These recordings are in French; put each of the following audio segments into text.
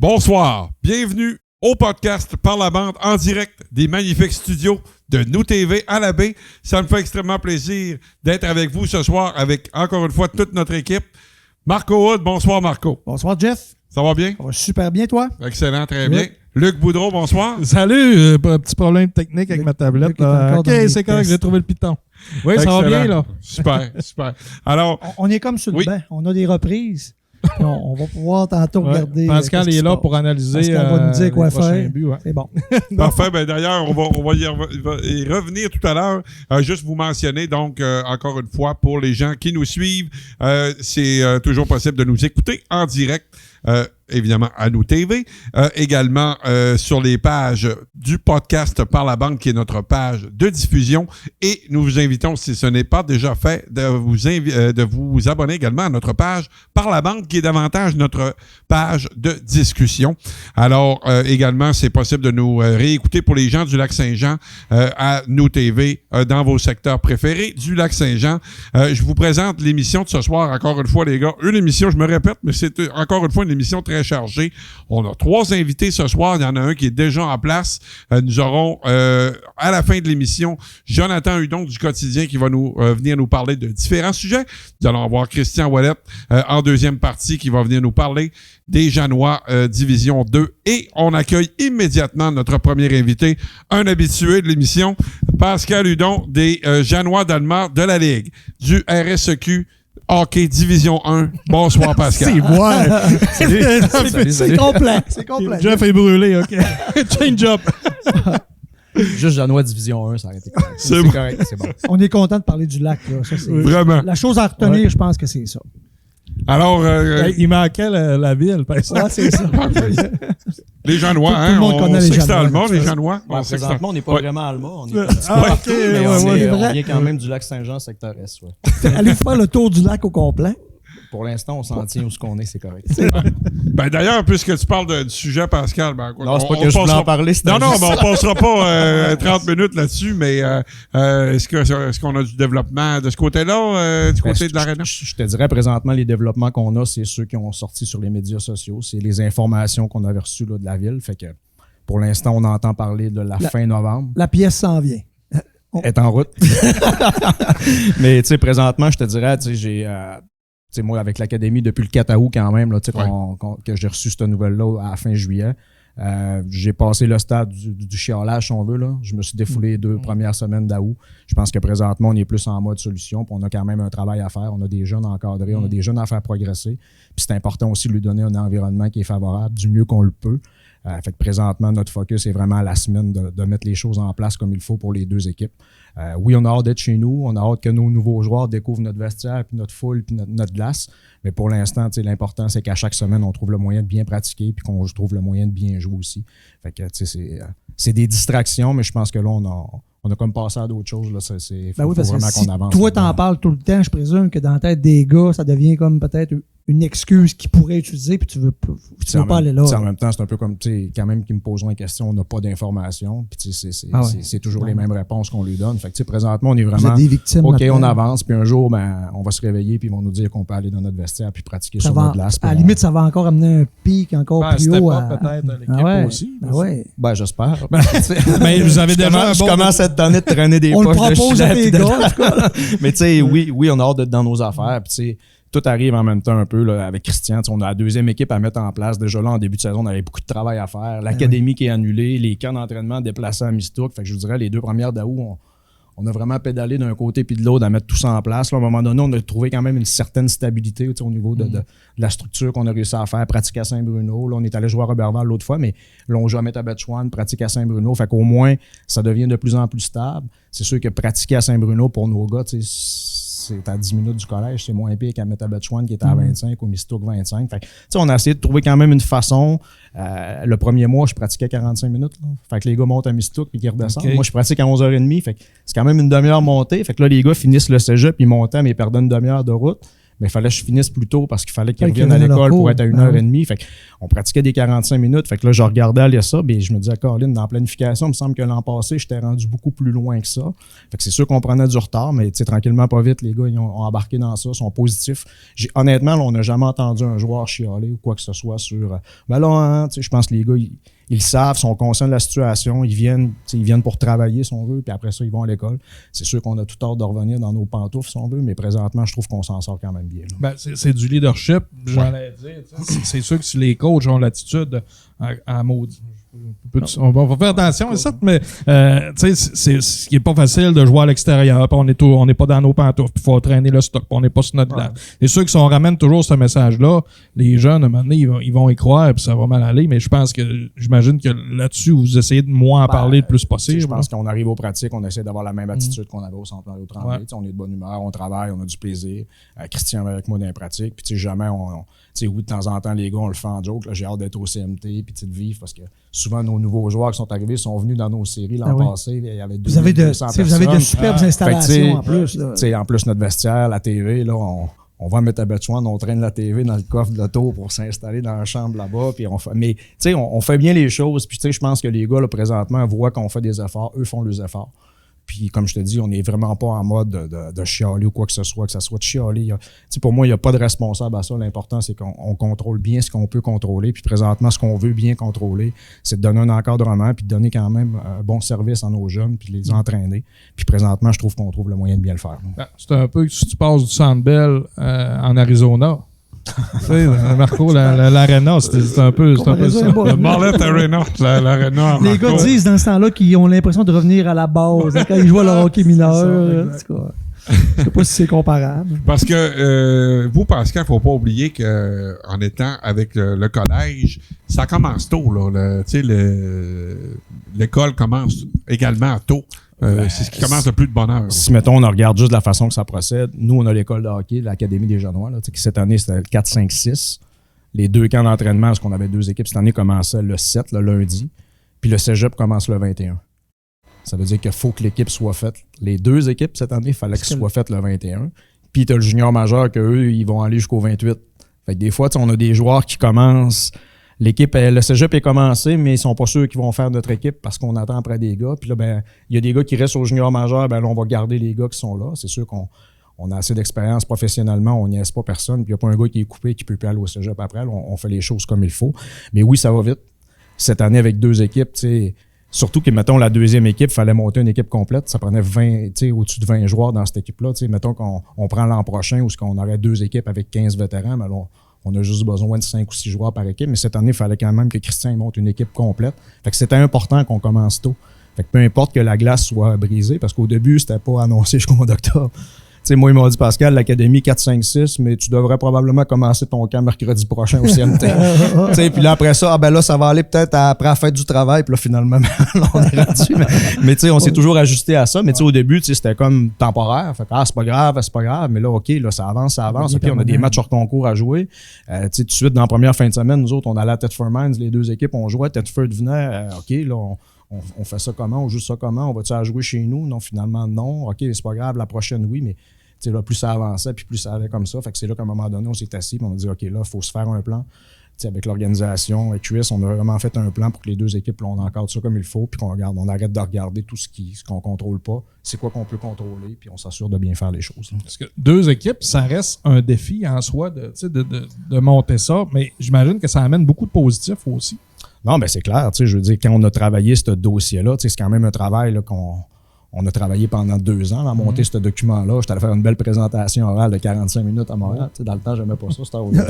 Bonsoir, bienvenue au podcast Par la bande en direct des magnifiques studios de Nous TV à la baie. Ça me fait extrêmement plaisir d'être avec vous ce soir avec, encore une fois, toute notre équipe. Marco Hood, bonsoir Marco. Bonsoir Jeff. Ça va bien? Ça va super bien, toi? Excellent, très bien. Luc Boudreau, bonsoir. Salut, un petit problème technique avec ma tablette. OK, c'est correct, j'ai trouvé le piton. Oui, excellent. Ça va bien, là. Super, super. Alors, on est comme sur le banc. On a des reprises. On va pouvoir tantôt regarder. Pascal est là pour analyser. Pascal va nous dire quoi faire. Buts, ouais. C'est bon. Parfait. Ben, d'ailleurs, on va y revenir tout à l'heure. Juste vous mentionner, donc, encore une fois, pour les gens qui nous suivent, c'est toujours possible de nous écouter en direct. Évidemment à Nous TV, également sur les pages du podcast Par la bande, qui est notre page de diffusion, et nous vous invitons, si ce n'est pas déjà fait, de vous abonner également à notre page Par la bande, qui est davantage notre page de discussion. Alors, également, c'est possible de nous réécouter pour les gens du Lac-Saint-Jean à Nous TV dans vos secteurs préférés du Lac-Saint-Jean. Je vous présente l'émission de ce soir, encore une fois, les gars. Une émission, je me répète, mais c'est encore une fois une émission très chargée. On a 3 invités ce soir. Il y en a un qui est déjà en place. Nous aurons, à la fin de l'émission, Jonathan Hudon du Quotidien qui va venir nous parler de différents sujets. Nous allons avoir Christian Ouellet en deuxième partie qui va venir nous parler des Janois Division 2. Et on accueille immédiatement notre premier invité, un habitué de l'émission, Pascal Hudon des Janois d'Alma de la Ligue, du RSEQ Hockey Division 1. Bonsoir, Pascal. C'est moi. C'est complet. C'est complet. Jeff est brûlé, OK. Change up. Juste Janois Division 1, ça aurait été correct. C'est bon. Correct, c'est bon. On est content de parler du lac. Là. Ça, c'est vraiment. La chose à retenir, je pense que c'est ça. Alors, Il manquait la ville, par exemple. Ouais, c'est ça. les Janois, Tout le monde connaît les sait que c'est Janois, allemand, de les toute Janois. Bon, présentement, on n'est pas vraiment allemand. On est OK, mais ouais. on vient quand même du lac Saint-Jean, secteur Est. Ouais. Allez faire le tour du lac au complet. Pour l'instant, on s'en tient où ce qu'on est, c'est correct. Ben d'ailleurs, puisque tu parles du sujet, Pascal, Non, c'est pas que je voulais en parler. Non, mais on passera pas 30 minutes là-dessus, mais est-ce qu'on a du développement de ce côté-là, du côté de l'aréna? Je te dirais, présentement, les développements qu'on a, c'est ceux qui ont sorti sur les médias sociaux. C'est les informations qu'on avait reçues là, de la ville. Fait que pour l'instant, on entend parler de la fin novembre. La pièce s'en vient. Est en route. Mais tu sais, présentement, je te dirais, tu sais, moi, avec l'Académie, depuis le 4 août quand même, là, que j'ai reçu cette nouvelle-là à la fin juillet, j'ai passé le stade du chiolage, si on veut. Là. Je me suis défoulé les 2 premières semaines d'août. Je pense que présentement, on est plus en mode solution, puis on a quand même un travail à faire. On a des jeunes encadrés, on a des jeunes à faire progresser. Puis c'est important aussi de lui donner un environnement qui est favorable du mieux qu'on le peut. Fait que présentement, notre focus est vraiment à la semaine de mettre les choses en place comme il faut pour les 2 équipes. Oui, on a hâte d'être chez nous. On a hâte que nos nouveaux joueurs découvrent notre vestiaire, puis notre foule, puis notre glace. Mais pour l'instant, l'important, c'est qu'à chaque semaine, on trouve le moyen de bien pratiquer, puis qu'on trouve le moyen de bien jouer aussi. Fait que, c'est des distractions, mais je pense que là, on a comme passé à d'autres choses. Là. Faut vraiment qu'on avance. Toi, t'en parles tout le temps, je présume que dans la tête des gars, ça devient comme peut-être une excuse qu'ils pourraient utiliser, puis tu veux pas aller là. En même temps, c'est un peu comme, quand même, qu'ils me poseront une question, on n'a pas d'informations, puis c'est toujours les mêmes réponses qu'on lui donne. Fait que, présentement, on est vraiment, des victimes, OK, on avance, puis un jour, on va se réveiller, puis ils vont nous dire qu'on peut aller dans notre vestiaire, puis pratiquer sur notre glace. À la limite, ça va encore amener un pic encore plus haut. Peut-être à l'équipe aussi. Ben j'espère. Mais vous avez déjà je commence cette année de traîner des poches de chilette. Les gars, mais tu sais, oui, on a hâte d'être dans nos affaires, puis tu sais, tout arrive en même temps un peu là, avec Christian. On a la 2e équipe à mettre en place. Déjà là, en début de saison, on avait beaucoup de travail à faire. L'académie qui est annulée, les camps d'entraînement déplacés à Mistook. Fait que je vous dirais, les 2 premières d'août, on a vraiment pédalé d'un côté puis de l'autre à mettre tout ça en place. Là, à un moment donné, on a trouvé quand même une certaine stabilité au niveau de la structure qu'on a réussi à faire. Pratique à Saint-Bruno. Là, on est allé jouer à Roberval l'autre fois, mais là, on joue à Métabetchouan, pratique à Saint-Bruno. Fait qu'au moins, ça devient de plus en plus stable. C'est sûr que pratiquer à Saint-Bruno pour nos gars, c'est à 10 minutes du collège, c'est moins pire qu'à Métabetchouan qui est à 25 ou Mistook 25. Fait que, on a essayé de trouver quand même une façon. Le premier mois, je pratiquais 45 minutes. Là. Fait que les gars montent à Mistook puis qu'ils redescendent. Okay. Moi, je pratique à 11h30. Fait que c'est quand même une demi-heure montée. Fait que là, les gars finissent le cégep, ils montent, mais ils perdent une demi-heure de route. mais il fallait que je finisse plus tôt parce qu'il fallait qu'ils reviennent à l'école pour être à 1h30. Fait qu'on pratiquait des 45 minutes. Fait que là, je regardais aller ça, puis je me disais, Caroline, dans la planification, il me semble que l'an passé, j'étais rendu beaucoup plus loin que ça. Fait que c'est sûr qu'on prenait du retard, mais tranquillement, pas vite, les gars, ils ont embarqué dans ça, sont positifs. Honnêtement, là, on n'a jamais entendu un joueur chialer ou quoi que ce soit sur. Ben là, hein, je pense que les gars, ils savent, sont conscients de la situation, ils viennent pour travailler, si on veut, puis après ça, ils vont à l'école. C'est sûr qu'on a tout hâte de revenir dans nos pantoufles, si on veut, mais présentement, je trouve qu'on s'en sort quand même bien. Ben, c'est du leadership, j'allais dire. C'est sûr que si les coachs ont l'attitude à maudit. On va faire attention à ça, mais ce qui est pas facile de jouer à l'extérieur, puis on n'est pas dans nos pantoufles, puis il faut traîner le stock, puis on n'est pas sur notre glace. C'est sûr que si on ramène toujours ce message-là, les jeunes, à un moment donné, ils vont y croire, puis ça va mal aller, mais j'imagine que là-dessus, vous essayez de moins en parler le plus possible. Je pense qu'on arrive aux pratiques, on essaie d'avoir la même attitude qu'on avait au centre au Tremblay. On est de bonne humeur, on travaille, on a du plaisir. Christian avec moi dans les pratiques, puis jamais oui, de temps en temps, les gars, on le fait en joke. Là, j'ai hâte d'être au CMT puis de vivre parce que souvent, nos nouveaux joueurs qui sont arrivés sont venus dans nos séries l'an passé. Il y avait 200 personnes. Vous avez de superbes installations en plus. En plus, notre vestiaire, la TV, là, on va mettre à Betchouan, on traîne la TV dans le coffre de l'auto pour s'installer dans la chambre là-bas. Puis on fait bien les choses. Puis je pense que les gars, là, présentement, voient qu'on fait des efforts. Eux font leurs efforts. Puis, comme je te dis, on n'est vraiment pas en mode de chialer ou quoi que ce soit de chialer. Pour moi, il n'y a pas de responsable à ça. L'important, c'est qu'on contrôle bien ce qu'on peut contrôler. Puis, présentement, ce qu'on veut bien contrôler, c'est de donner un encadrement puis de donner quand même un bon service à nos jeunes puis de les entraîner. Puis, présentement, je trouve qu'on trouve le moyen de bien le faire. C'est un peu si tu passes du Sand Bell en Arizona. Tu sais, Marco, l'Arena, c'est un peu ça. Le Marlette Arena, l'Arena. Les gars disent dans ce temps-là qu'ils ont l'impression de revenir à la base quand ils jouent à leur hockey mineur. Je sais pas si c'est comparable. Parce que vous, Pascal, faut pas oublier qu'en étant avec le collège, ça commence tôt. L'école commence également tôt. C'est ce qui commence le plus de bonheur. Si, mettons, on regarde juste la façon que ça procède, nous, on a l'école de hockey, l'Académie des Genois, là, qui cette année, c'était le 4, 5, 6. Les 2 camps d'entraînement, parce qu'on avait 2 équipes, cette année commençaient le 7, le lundi, puis le cégep commence le 21. Ça veut dire qu'il faut que l'équipe soit faite. Les 2 équipes, cette année, il fallait qu'elles soient faites le 21. Puis tu as le junior majeur qu'eux, ils vont aller jusqu'au 28. Fait que des fois, on a des joueurs qui commencent. Le cégep est commencé, mais ils sont pas sûrs qu'ils vont faire notre équipe parce qu'on attend après des gars. Puis là, il y a des gars qui restent au junior majeur, là, on va garder les gars qui sont là. C'est sûr qu'on a assez d'expérience professionnellement, on niaise pas personne. Puis il n'y a pas un gars qui est coupé qui peut plus aller au cégep après. Là, on fait les choses comme il faut. Mais oui, ça va vite. Cette année, avec 2 équipes, surtout que, mettons, la 2e équipe, il fallait monter une équipe complète. Ça prenait au-dessus de 20 joueurs dans cette équipe-là. Mettons qu'on prend l'an prochain où on aurait 2 équipes avec 15 vétérans, mais alors, on a juste besoin de 5 ou 6 joueurs par équipe. Mais cette année, il fallait quand même que Christian monte une équipe complète. Fait que c'était important qu'on commence tôt. Fait que peu importe que la glace soit brisée, parce qu'au début, c'était pas annoncé jusqu'au mois d'octobre. Moi, il m'a dit, Pascal, l'Académie 4, 5, 6, mais tu devrais probablement commencer ton camp mercredi prochain au CMT. Puis là, après ça, là, ça va aller peut-être après la fête du travail. Puis là, finalement, là, on est rendu. Mais on s'est toujours ajusté à ça. Mais au début, c'était comme temporaire. Fait que, c'est pas grave. Mais là, OK, là, ça avance. OK, on a des matchs hors concours à jouer. Tout de suite, dans la première fin de semaine, nous autres, on allait à Thetford Mines. Les 2 équipes, on jouait. Thetford venait. OK, là, on fait ça comment? On joue ça comment? On va-tu à jouer chez nous? Non, finalement, non. OK, c'est pas grave. La prochaine, oui, mais là, plus ça avançait, puis plus ça allait comme ça. Fait que c'est là qu'à un moment donné, on s'est assis et on a dit, OK, là, il faut se faire un plan. Avec l'organisation, avec Chris, on a vraiment fait un plan pour que les 2 équipes, là, on encadre ça comme il faut, puis on arrête de regarder tout ce qu'on contrôle pas. C'est quoi qu'on peut contrôler, puis on s'assure de bien faire les choses. Parce que 2 équipes, ça reste un défi en soi de monter ça, mais j'imagine que ça amène beaucoup de positifs aussi. Non, c'est clair. Je veux dire, quand on a travaillé ce dossier-là, c'est quand même un travail là, on a travaillé pendant 2 ans à monter ce document-là. J'étais allé faire une belle présentation orale de 45 minutes à Montréal. Dans le temps, j'aimais pas ça.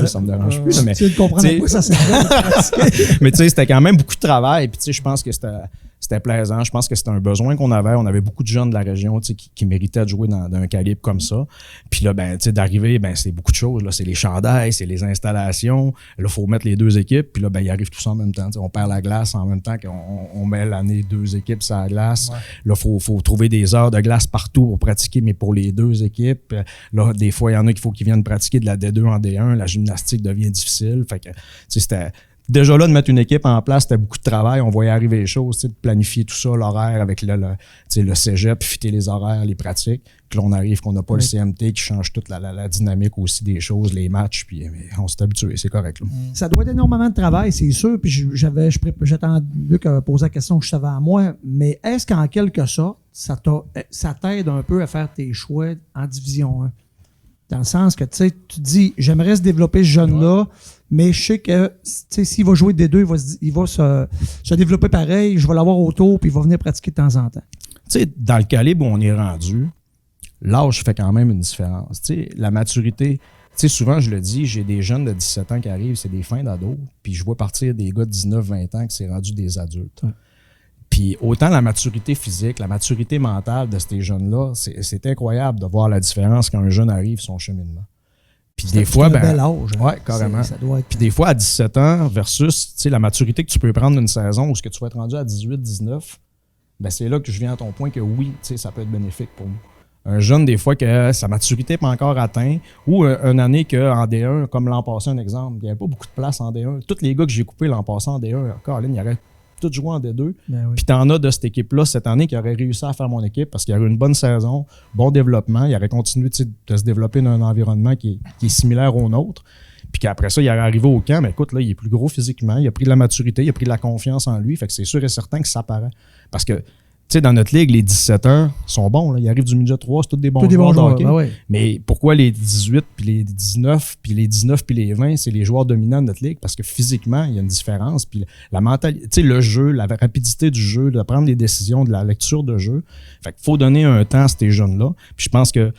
Ça me dérange plus. Mais, tu comprends pourquoi ça s'est fait. Mais c'était quand même beaucoup de travail. Puis je pense que c'était plaisant. Je pense que c'était un besoin qu'on avait. On avait beaucoup de jeunes de la région qui méritaient de jouer dans un calibre comme ça. Puis là, d'arriver, c'est beaucoup de choses. Là. C'est les chandails, c'est les installations. Là, il faut mettre les 2 équipes. Puis là, ils arrivent tous en même temps. On perd la glace en même temps qu'on met l'année 2 équipes sur la glace. Ouais. Là, il faut trouver des heures de glace partout pour pratiquer, mais pour les 2 équipes. Là, des fois, il y en a qu'il faut qu'ils viennent pratiquer de la D2 en D1. La gymnastique devient difficile. Fait que, c'était déjà là, de mettre une équipe en place, c'était beaucoup de travail. On voyait arriver les choses, de planifier tout ça, l'horaire avec le cégep, fitter les horaires, les pratiques. Puis là, on arrive qu'on n'a pas le CMT qui change toute la dynamique aussi des choses, les matchs, puis on s'est habitué, c'est correct. Là. Ça doit être énormément de travail, c'est sûr. Puis j'attends Luc poser la question juste avant moi, mais est-ce qu'en quelque sorte, ça t'aide un peu à faire tes choix en division 1? Dans le sens que tu dis, j'aimerais se développer ce jeune-là, mais je sais que s'il va jouer D2, il va se développer pareil, je vais l'avoir autour, puis il va venir pratiquer de temps en temps. Tu sais, dans le calibre où on est rendu, l'âge fait quand même une différence. Tu sais, la maturité, tu sais, souvent je le dis, j'ai des jeunes de 17 ans qui arrivent, c'est des fins d'ado, puis je vois partir des gars de 19-20 ans qui s'est rendu des adultes. Ouais. Puis autant la maturité physique, la maturité mentale de ces jeunes-là, c'est incroyable de voir la différence quand un jeune arrive son cheminement. Puis des fois, un bel âge. Ouais, carrément. Ça doit être... Puis des fois, à 17 ans versus la maturité que tu peux prendre d'une saison où ce que tu vas être rendu à 18-19, ben c'est là que je viens à ton point que oui, ça peut être bénéfique pour nous. Un jeune, des fois, que sa maturité n'est pas encore atteinte, ou une année qu'en D1, comme l'an passé, un exemple, il n'y avait pas beaucoup de place en D1. Tous les gars que j'ai coupés l'an passé en D1, Caroline, il y aurait tout joué en D2. Ben oui. Puis t'en as de cette équipe-là cette année qui aurait réussi à faire mon équipe parce qu'il y aurait une bonne saison, bon développement, il aurait continué de se développer dans un environnement qui est similaire au nôtre. Puis qu'après ça, il aurait arrivé au camp, mais écoute, là, il est plus gros physiquement, il a pris de la maturité, il a pris de la confiance en lui. Fait que c'est sûr et certain que ça paraît. Parce que tu sais, dans notre ligue, les 17 ans sont bons. Là. Ils arrivent du midget 3, c'est tous des bons joueurs de hockey. Ben oui. Mais pourquoi les 18, puis les 19, puis les 19, puis les 20, c'est les joueurs dominants de notre ligue? Parce que physiquement, il y a une différence. Puis la mentalité, tu sais, le jeu, la rapidité du jeu, de prendre des décisions, de la lecture de jeu. Fait qu'il faut donner un temps à ces jeunes-là. Puis je pense que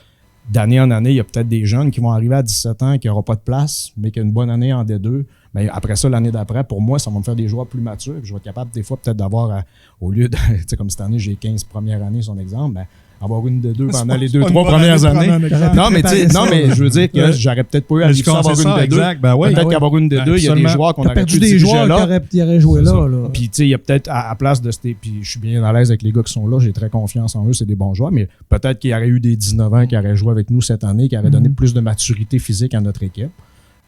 d'année en année, il y a peut-être des jeunes qui vont arriver à 17 ans qui n'auront pas de place, mais qui ont une bonne année en D2. Mais après ça, l'année d'après, pour moi, ça va me faire des joueurs plus matures. Puis je vais être capable, des fois, peut-être d'avoir, au lieu de, tu sais, comme cette année, j'ai 15 premières années, son exemple, ben, avoir une de deux pendant les 2-3 premières années. Non, mais je veux dire que j'aurais peut-être pas eu à vivre ça, avoir une de deux. Peut-être qu'avoir une de deux, il y a des joueurs qu'on aurait pu des joueurs qui auraient joué là. Puis, tu sais, il y a peut-être, à place de puis je suis bien à l'aise avec les gars qui sont là, j'ai très confiance en eux, c'est des bons joueurs, mais peut-être qu'il y aurait eu des 19 ans qui auraient joué avec nous cette année, qui auraient donné plus de maturité physique à notre équipe.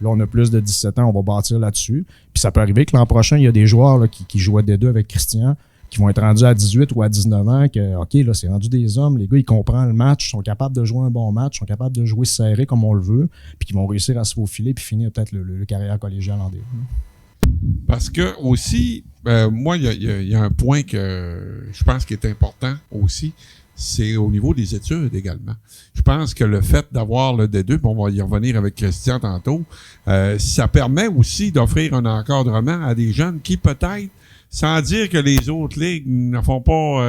Là, on a plus de 17 ans, on va bâtir là-dessus. Puis ça peut arriver que l'an prochain, il y a des joueurs là, qui jouaient des deux avec Christian, qui vont être rendus à 18 ou à 19 ans, que, OK, là, c'est rendu des hommes. Les gars, ils comprennent le match, sont capables de jouer un bon match, sont capables de jouer serré comme on le veut, puis qui vont réussir à se faufiler puis finir peut-être le carrière collégiale en D1. Parce que aussi, moi, il y a un point que je pense qui est important aussi, c'est au niveau des études également. Je pense que le fait d'avoir le D2, bon, on va y revenir avec Christian tantôt, ça permet aussi d'offrir un encadrement à des jeunes qui peut-être, sans dire que les autres ligues ne font pas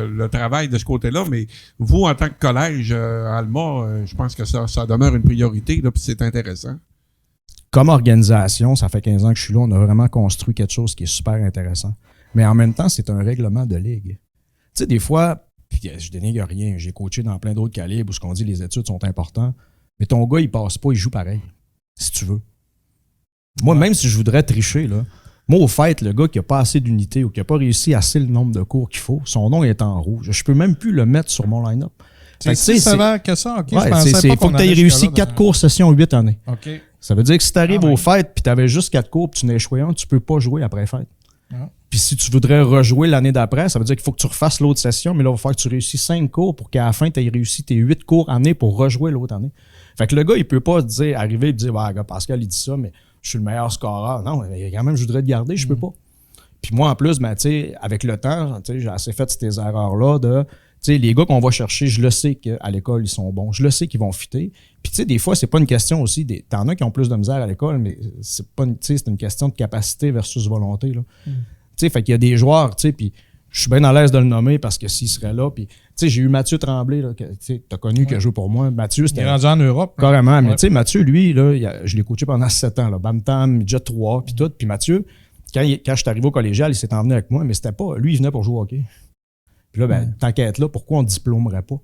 le travail de ce côté-là, mais vous, en tant que collège, Alma, je pense que ça demeure une priorité, là, puis c'est intéressant. Comme organisation, ça fait 15 ans que je suis là, on a vraiment construit quelque chose qui est super intéressant. Mais en même temps, c'est un règlement de ligue. Tu sais, des fois, puis je dénigre rien. J'ai coaché dans plein d'autres calibres où ce qu'on dit les études sont importantes. Mais ton gars, il passe pas, il joue pareil. Si tu veux. Moi, même si je voudrais tricher, là, moi, au fait, le gars qui a pas assez d'unités ou qui a pas réussi assez le nombre de cours qu'il faut, son nom est en rouge. Je peux même plus le mettre sur mon line-up. C'est si sévère que ça, OK? Ouais, il faut que tu aies réussi 4 cours session 8 années. OK. Ça veut dire que si tu arrives aux fêtes puis tu avais juste 4 cours puis tu n'as échoué un, tu peux pas jouer après fête. Ah. Puis si tu voudrais rejouer l'année d'après, ça veut dire qu'il faut que tu refasses l'autre session, mais là, il va falloir que tu réussisses 5 cours pour qu'à la fin, tu aies réussi tes 8 cours année pour rejouer l'autre année. Fait que le gars, il peut pas arriver et dire, ouais, gars, Pascal, il dit ça, mais je suis le meilleur scoreur. Non, mais quand même, je voudrais te garder, je peux pas. Puis moi, en plus, ben, tu sais, avec le temps, j'ai assez fait ces erreurs-là de, tu sais, les gars qu'on va chercher, je le sais qu'à l'école, ils sont bons. Je le sais qu'ils vont fitter. Puis, tu sais, des fois, c'est pas une question aussi. T'en as qui ont plus de misère à l'école, mais c'est pas c'est une question de capacité versus volonté, là. Tu sais, fait qu'il y a des joueurs, tu sais, puis je suis bien à l'aise de le nommer parce que s'il serait là, puis, tu sais, j'ai eu Mathieu Tremblay, là, que tu as connu, qui a joué pour moi. Mathieu, c'était. Il est rendu en Europe. Carrément. Mais, tu sais, Mathieu, lui, là, je l'ai coaché pendant 7 ans, là. Bam-Tam, Midget 3, puis tout. Puis Mathieu, quand je suis arrivé au collégial, il s'est emmené avec moi, mais c'était pas. Lui, il venait pour jouer au hockey. Puis là, ben, tant qu'à être là, pourquoi on ne diplômerait pas? Tu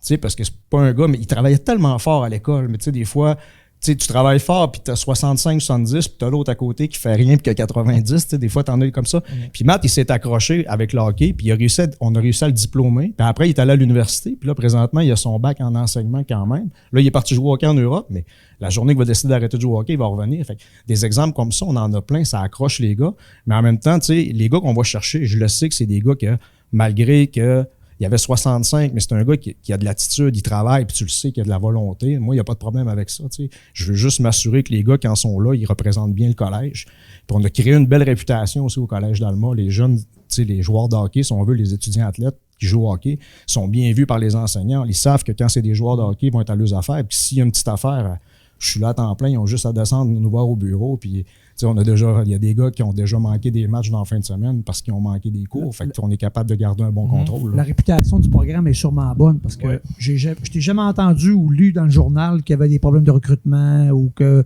sais, parce que c'est pas un gars, mais il travaillait tellement fort à l'école, mais tu sais, des fois, tu travailles fort, puis tu as 65, 70, puis tu as l'autre à côté qui fait rien, puis qui a 90. Des fois, tu en as comme ça. Puis Matt, il s'est accroché avec le hockey, puis on a réussi à le diplômer. Puis après, il est allé à l'université, puis là, présentement, il a son bac en enseignement quand même. Là, il est parti jouer au hockey en Europe, mais la journée qu'il va décider d'arrêter de jouer au hockey, il va revenir. Fait que des exemples comme ça, on en a plein, ça accroche les gars. Mais en même temps, les gars qu'on va chercher, je le sais que c'est des gars que, malgré que il y avait 65, mais c'est un gars qui a de l'attitude, il travaille, puis tu le sais qu'il a de la volonté. Moi, il n'y a pas de problème avec ça. Je veux juste m'assurer que les gars qui en sont là, ils représentent bien le collège. Puis on a créé une belle réputation aussi au Collège d'Alma. Les jeunes, les joueurs de hockey, si on veut, les étudiants athlètes qui jouent au hockey, sont bien vus par les enseignants. Ils savent que quand c'est des joueurs de hockey, ils vont être à leurs affaires. Puis s'il y a une petite affaire, je suis là à temps plein, ils ont juste à descendre nous voir au bureau. Puis il y a des gars qui ont déjà manqué des matchs dans la fin de semaine parce qu'ils ont manqué des cours. Fait qu'on est capable de garder un bon contrôle. Là. La réputation du programme est sûrement bonne parce que je t'ai jamais entendu ou lu dans le journal qu'il y avait des problèmes de recrutement ou que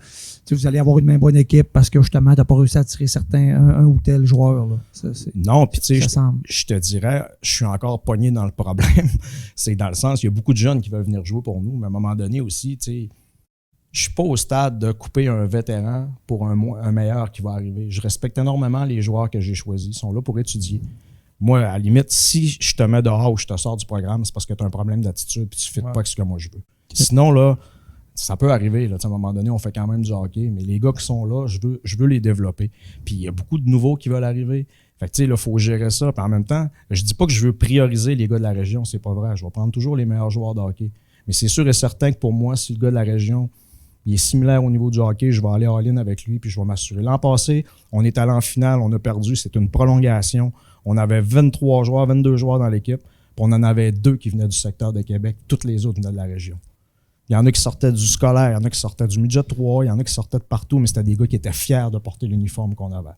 vous allez avoir une même bonne équipe parce que justement, tu n'as pas réussi à attirer un ou tel joueur. Là. Non, puis tu sais, je te dirais, je suis encore pogné dans le problème. C'est dans le sens, il y a beaucoup de jeunes qui veulent venir jouer pour nous, mais à un moment donné aussi, tu sais, je suis pas au stade de couper un vétéran pour un meilleur qui va arriver. Je respecte énormément les joueurs que j'ai choisis. Ils sont là pour étudier. Moi, à la limite, si je te mets dehors ou je te sors du programme, c'est parce que tu as un problème d'attitude et tu ne fites pas avec ce que moi je veux. Sinon, là, ça peut arriver. Là, à un moment donné, on fait quand même du hockey, mais les gars qui sont là, je veux les développer. Puis il y a beaucoup de nouveaux qui veulent arriver. Fait que tu sais, là, il faut gérer ça. Puis en même temps, je dis pas que je veux prioriser les gars de la région, c'est pas vrai. Je vais prendre toujours les meilleurs joueurs de hockey. Mais c'est sûr et certain que pour moi, si le gars de la région il est similaire au niveau du hockey, je vais aller all-in avec lui puis je vais m'assurer. L'an passé, on est allé en finale, on a perdu, c'est une prolongation. On avait 22 joueurs dans l'équipe, puis on en avait 2 qui venaient du secteur de Québec, toutes les autres venaient de la région. Il y en a qui sortaient du scolaire, il y en a qui sortaient du midget 3, il y en a qui sortaient de partout, mais c'était des gars qui étaient fiers de porter l'uniforme qu'on avait.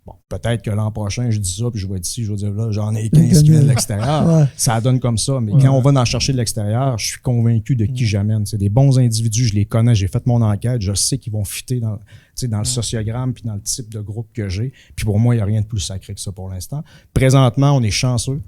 Bon, peut-être que l'an prochain, je dis ça, puis je vais être ici, je vais dire là, j'en ai 15 qui viennent de l'extérieur. Ça donne comme ça. Mais quand on va en chercher de l'extérieur, je suis convaincu de qui j'amène. C'est des bons individus, je les connais, j'ai fait mon enquête, je sais qu'ils vont fitter dans le sociogramme puis dans le type de groupe que j'ai. Puis pour moi, il n'y a rien de plus sacré que ça pour l'instant. Présentement, on est chanceux.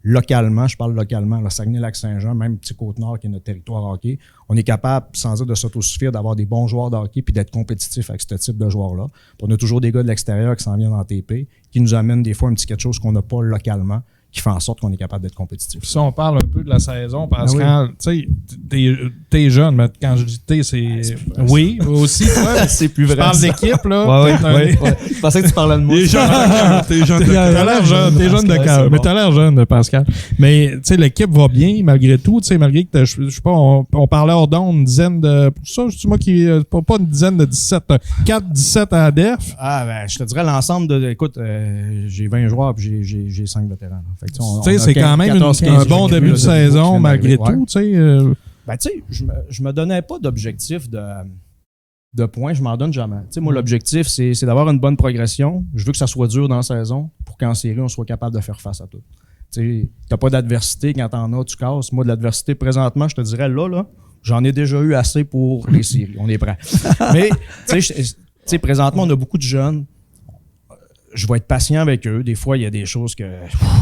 Localement, je parle localement, le Saguenay-Lac-Saint-Jean, même petit Côte-Nord qui est notre territoire hockey, on est capable, sans dire de s'autosuffire, d'avoir des bons joueurs de hockey puis d'être compétitif avec ce type de joueurs-là. Puis on a toujours des gars de l'extérieur qui s'en viennent en TP, qui nous amènent des fois un petit quelque chose qu'on n'a pas localement, qui fait en sorte qu'on est capable d'être compétitif. Puis ça, on parle un peu de la saison, parce que tu sais, t'es jeune, mais quand je dis t'es, c'est... Oui, aussi, toi. C'est plus vrai. Tu parles d'équipe, là. Ouais. Je pensais que tu parlais de moi. T'es jeune de cœur. T'as l'air jeune, t'es jeune de cœur. Mais t'as l'air jeune, Pascal. Mais, tu sais, l'équipe va bien, malgré tout. Tu sais, malgré que, je sais pas, on parlait hors d'onde, une dizaine de... Ça, c'est moi qui... Pas une dizaine de 17. 4-17 à la def. Ah, ben, je te dirais l'ensemble de... Écoute, j'ai 20 joueurs puis j'ai 5 vétérans. Là. Tu sais, c'est quand même un bon début de saison, malgré tout. Tu sais, ben, tu sais, je me donnais pas d'objectif de points, je m'en donne jamais. Tu sais, moi, l'objectif, c'est d'avoir une bonne progression. Je veux que ça soit dur dans la saison pour qu'en série, on soit capable de faire face à tout. Tu sais, t'as pas d'adversité, quand t'en as, tu casses. Moi, de l'adversité, présentement, je te dirais, là, j'en ai déjà eu assez pour les séries. On est prêt. Mais, tu sais, présentement, on a beaucoup de jeunes. Je vais être patient avec eux. Des fois, il y a des choses que,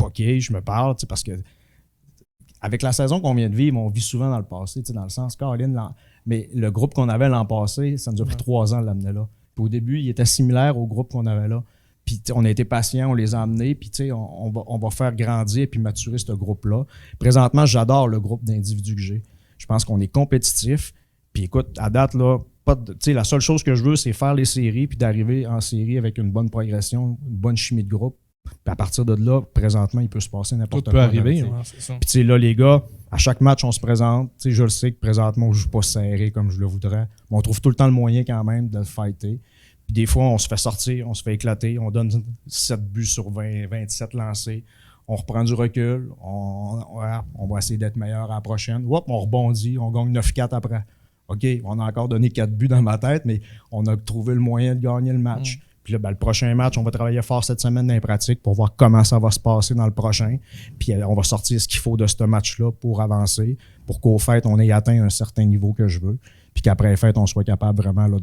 OK, je me parle, parce que avec la saison qu'on vient de vivre, on vit souvent dans le passé, dans le sens, Caroline, mais le groupe qu'on avait l'an passé, ça nous a pris 3 ans de l'amener là. Puis au début, il était similaire au groupe qu'on avait là. Puis on a été patient, on les a amenés, puis on va faire grandir puis maturer ce groupe-là. Présentement, j'adore le groupe d'individus que j'ai. Je pense qu'on est compétitif. Puis écoute, à date, là, la seule chose que je veux, c'est faire les séries puis d'arriver en série avec une bonne progression, une bonne chimie de groupe. Puis à partir de là, présentement, il peut se passer n'importe quoi. Tout peut arriver, c'est ça. Puis là, les gars, à chaque match, on se présente. Je le sais que présentement, on ne joue pas serré comme je le voudrais. Mais on trouve tout le temps le moyen quand même de le fighter. Puis des fois, on se fait sortir, on se fait éclater. On donne 7 buts sur 20, 27 lancés. On reprend du recul. On va essayer d'être meilleur à la prochaine. Hop, on rebondit. On gagne 9-4 après. OK, on a encore donné 4 buts dans ma tête, mais on a trouvé le moyen de gagner le match. Puis là, le prochain match, on va travailler fort cette semaine dans les pratiques pour voir comment ça va se passer dans le prochain. Puis on va sortir ce qu'il faut de ce match-là pour avancer, pour qu'au fait, on ait atteint un certain niveau que je veux. Puis qu'après les fêtes, on soit capable vraiment là,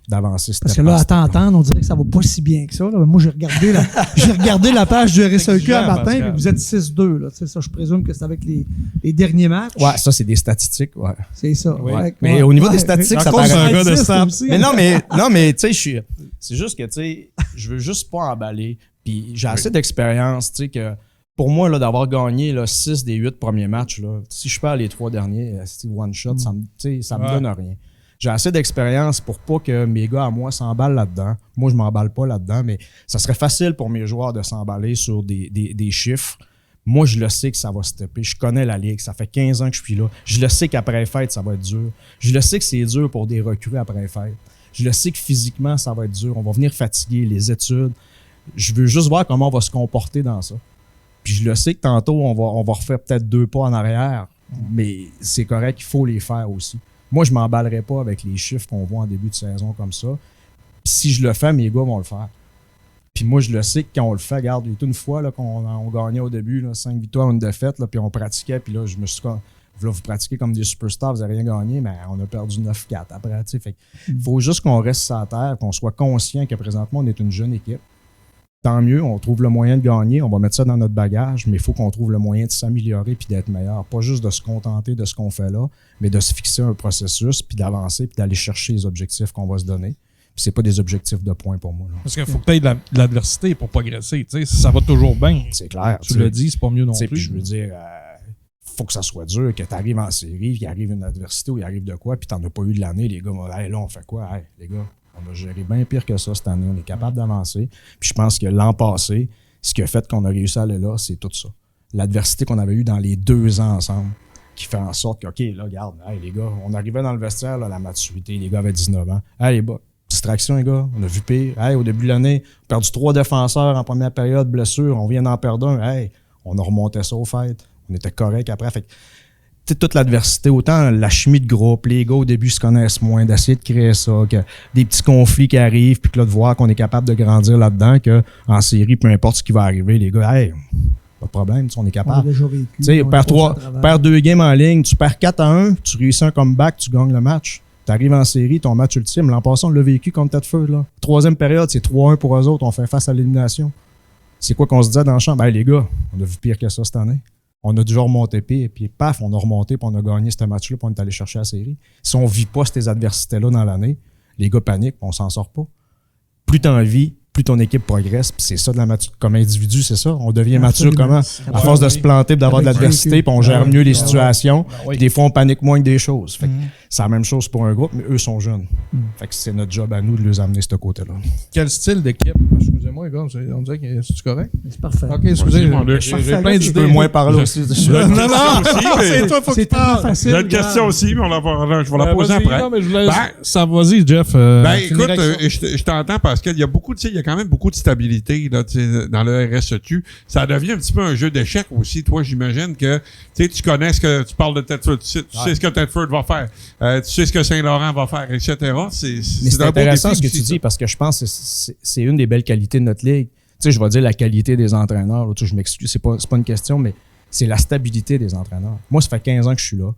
d'avancer. Parce que là, à t'entendre, on dirait que ça va pas si bien que ça. Là. Moi, j'ai regardé la page du RSEQ à matin, puis vous êtes 6-2. Là. Ça, je présume que c'est avec les derniers matchs. Ouais, ça, c'est des statistiques. Ouais. C'est ça. Oui. Ouais. Mais au niveau des statistiques, ça paraît un gars de stats. Mais non, mais tu sais, c'est juste que, tu sais, je veux juste pas emballer. Puis j'ai assez d'expérience, tu sais, que pour moi, là, d'avoir gagné là, 6 des 8 premiers matchs, là, si je perds les 3 derniers, c'est one shot, ça me donne rien. J'ai assez d'expérience pour pas que mes gars à moi s'emballent là-dedans. Moi, je m'emballe pas là-dedans, mais ça serait facile pour mes joueurs de s'emballer sur des chiffres. Moi, je le sais que ça va stepper. Je connais la Ligue. Ça fait 15 ans que je suis là. Je le sais qu'après fête, ça va être dur. Je le sais que c'est dur pour des recrues après fête. Je le sais que physiquement, ça va être dur. On va venir fatiguer les études. Je veux juste voir comment on va se comporter dans ça. Puis je le sais que tantôt, on va refaire peut-être 2 pas en arrière, mais c'est correct, il faut les faire aussi. Moi, je ne m'emballerai pas avec les chiffres qu'on voit en début de saison comme ça. Puis si je le fais, mes gars vont le faire. Puis moi, je le sais que quand on le fait, regarde, il y a une fois là, qu'on gagnait au début, là, 5 victoires, 1 défaite, là, puis on pratiquait, puis là, je me suis dit, vous pratiquez comme des superstars, vous n'avez rien gagné, mais on a perdu 9-4 après. Il faut juste qu'on reste sur la terre, qu'on soit conscient que présentement, on est une jeune équipe. Tant mieux, on trouve le moyen de gagner, on va mettre ça dans notre bagage, mais il faut qu'on trouve le moyen de s'améliorer puis d'être meilleur. Pas juste de se contenter de ce qu'on fait là, mais de se fixer un processus, puis d'avancer, puis d'aller chercher les objectifs qu'on va se donner. Puis c'est pas des objectifs de points pour moi. Là. Parce qu'il faut que tu aies de l'adversité pour progresser. Tu sais, ça va toujours bien. C'est clair. Tu l'as dit, c'est pas mieux non plus. Puis je veux dire, faut que ça soit dur, que tu arrives en série, qu'il arrive une adversité ou il arrive de quoi, puis t'en as pas eu de l'année, les gars, hey, là, on fait quoi? Hey, les gars, on a géré bien pire que ça cette année. On est capable d'avancer. Puis je pense que l'an passé, ce qui a fait qu'on a réussi à aller là, c'est tout ça. L'adversité qu'on avait eue dans les 2 ans ensemble, qui fait en sorte que, OK, là, regarde, hey, les gars, on arrivait dans le vestiaire, là, la maturité, les gars avaient 19 ans. Hey, les gars, distraction, les gars, on a vu pire. Hey, au début de l'année, on a perdu 3 défenseurs en première période, blessure, on vient d'en perdre un. Hey, on a remonté ça au fait. On était correct après. Fait que, toute l'adversité, autant la chimie de groupe, les gars au début se connaissent moins, d'essayer de créer ça, que des petits conflits qui arrivent, puis que là, de voir qu'on est capable de grandir là-dedans, qu'en série, peu importe ce qui va arriver, les gars, hey, pas de problème, on est capable. On a déjà vécu. Tu sais, perds 2 games en ligne, tu perds 4-1, tu réussis un comeback, tu gagnes le match. Tu arrives en série, ton match ultime, l'an passé, on l'a vécu contre Thetford, là. 3e période, c'est 3-1 pour eux autres, on fait face à l'élimination. C'est quoi qu'on se disait dans le champ? Ben, les gars, on a vu pire que ça cette année. On a déjà remonté pire, puis paf, on a remonté, puis on a gagné ce match-là, puis on est allé chercher la série. Si on ne vit pas ces adversités-là dans l'année, les gars paniquent, puis on s'en sort pas. Plus tu en vis, plus ton équipe progresse, puis c'est ça de la maturité. Comme individu, c'est ça. On devient mature comment? À force de se planter, d'avoir de l'adversité, puis on gère mieux les situations. Puis des fois, on panique moins que des choses. Fait que c'est la même chose pour un groupe, mais eux sont jeunes. Fait que c'est notre job à nous de les amener ce côté-là. Quel style d'équipe? Excusez-moi, les gars, on dirait que c'est correct? C'est parfait. OK, excusez, j'ai plein Tu peux d'idées. moins parler aussi. Non, c'est toi, faut que tu parles. J'ai une question aussi, mais je vais la poser après. Non, mais je voulais... ça, vas-y, Jeff. Écoute, je t'entends parce qu'il y a beaucoup, il y a quand même beaucoup de stabilité là, dans le RSEQ. Ça devient un petit peu un jeu d'échecs aussi. Toi, j'imagine que tu connais ce que tu parles de Thetford, tu sais ce que Thetford va faire, tu sais ce que Saint-Laurent va faire, etc. Mais c'est intéressant ce que tu dis parce que je pense que c'est une des belles qualités de notre ligue. Tu sais, je vais dire la qualité des entraîneurs. Là, je m'excuse, c'est pas une question, mais c'est la stabilité des entraîneurs. Moi, ça fait 15 ans que je suis là.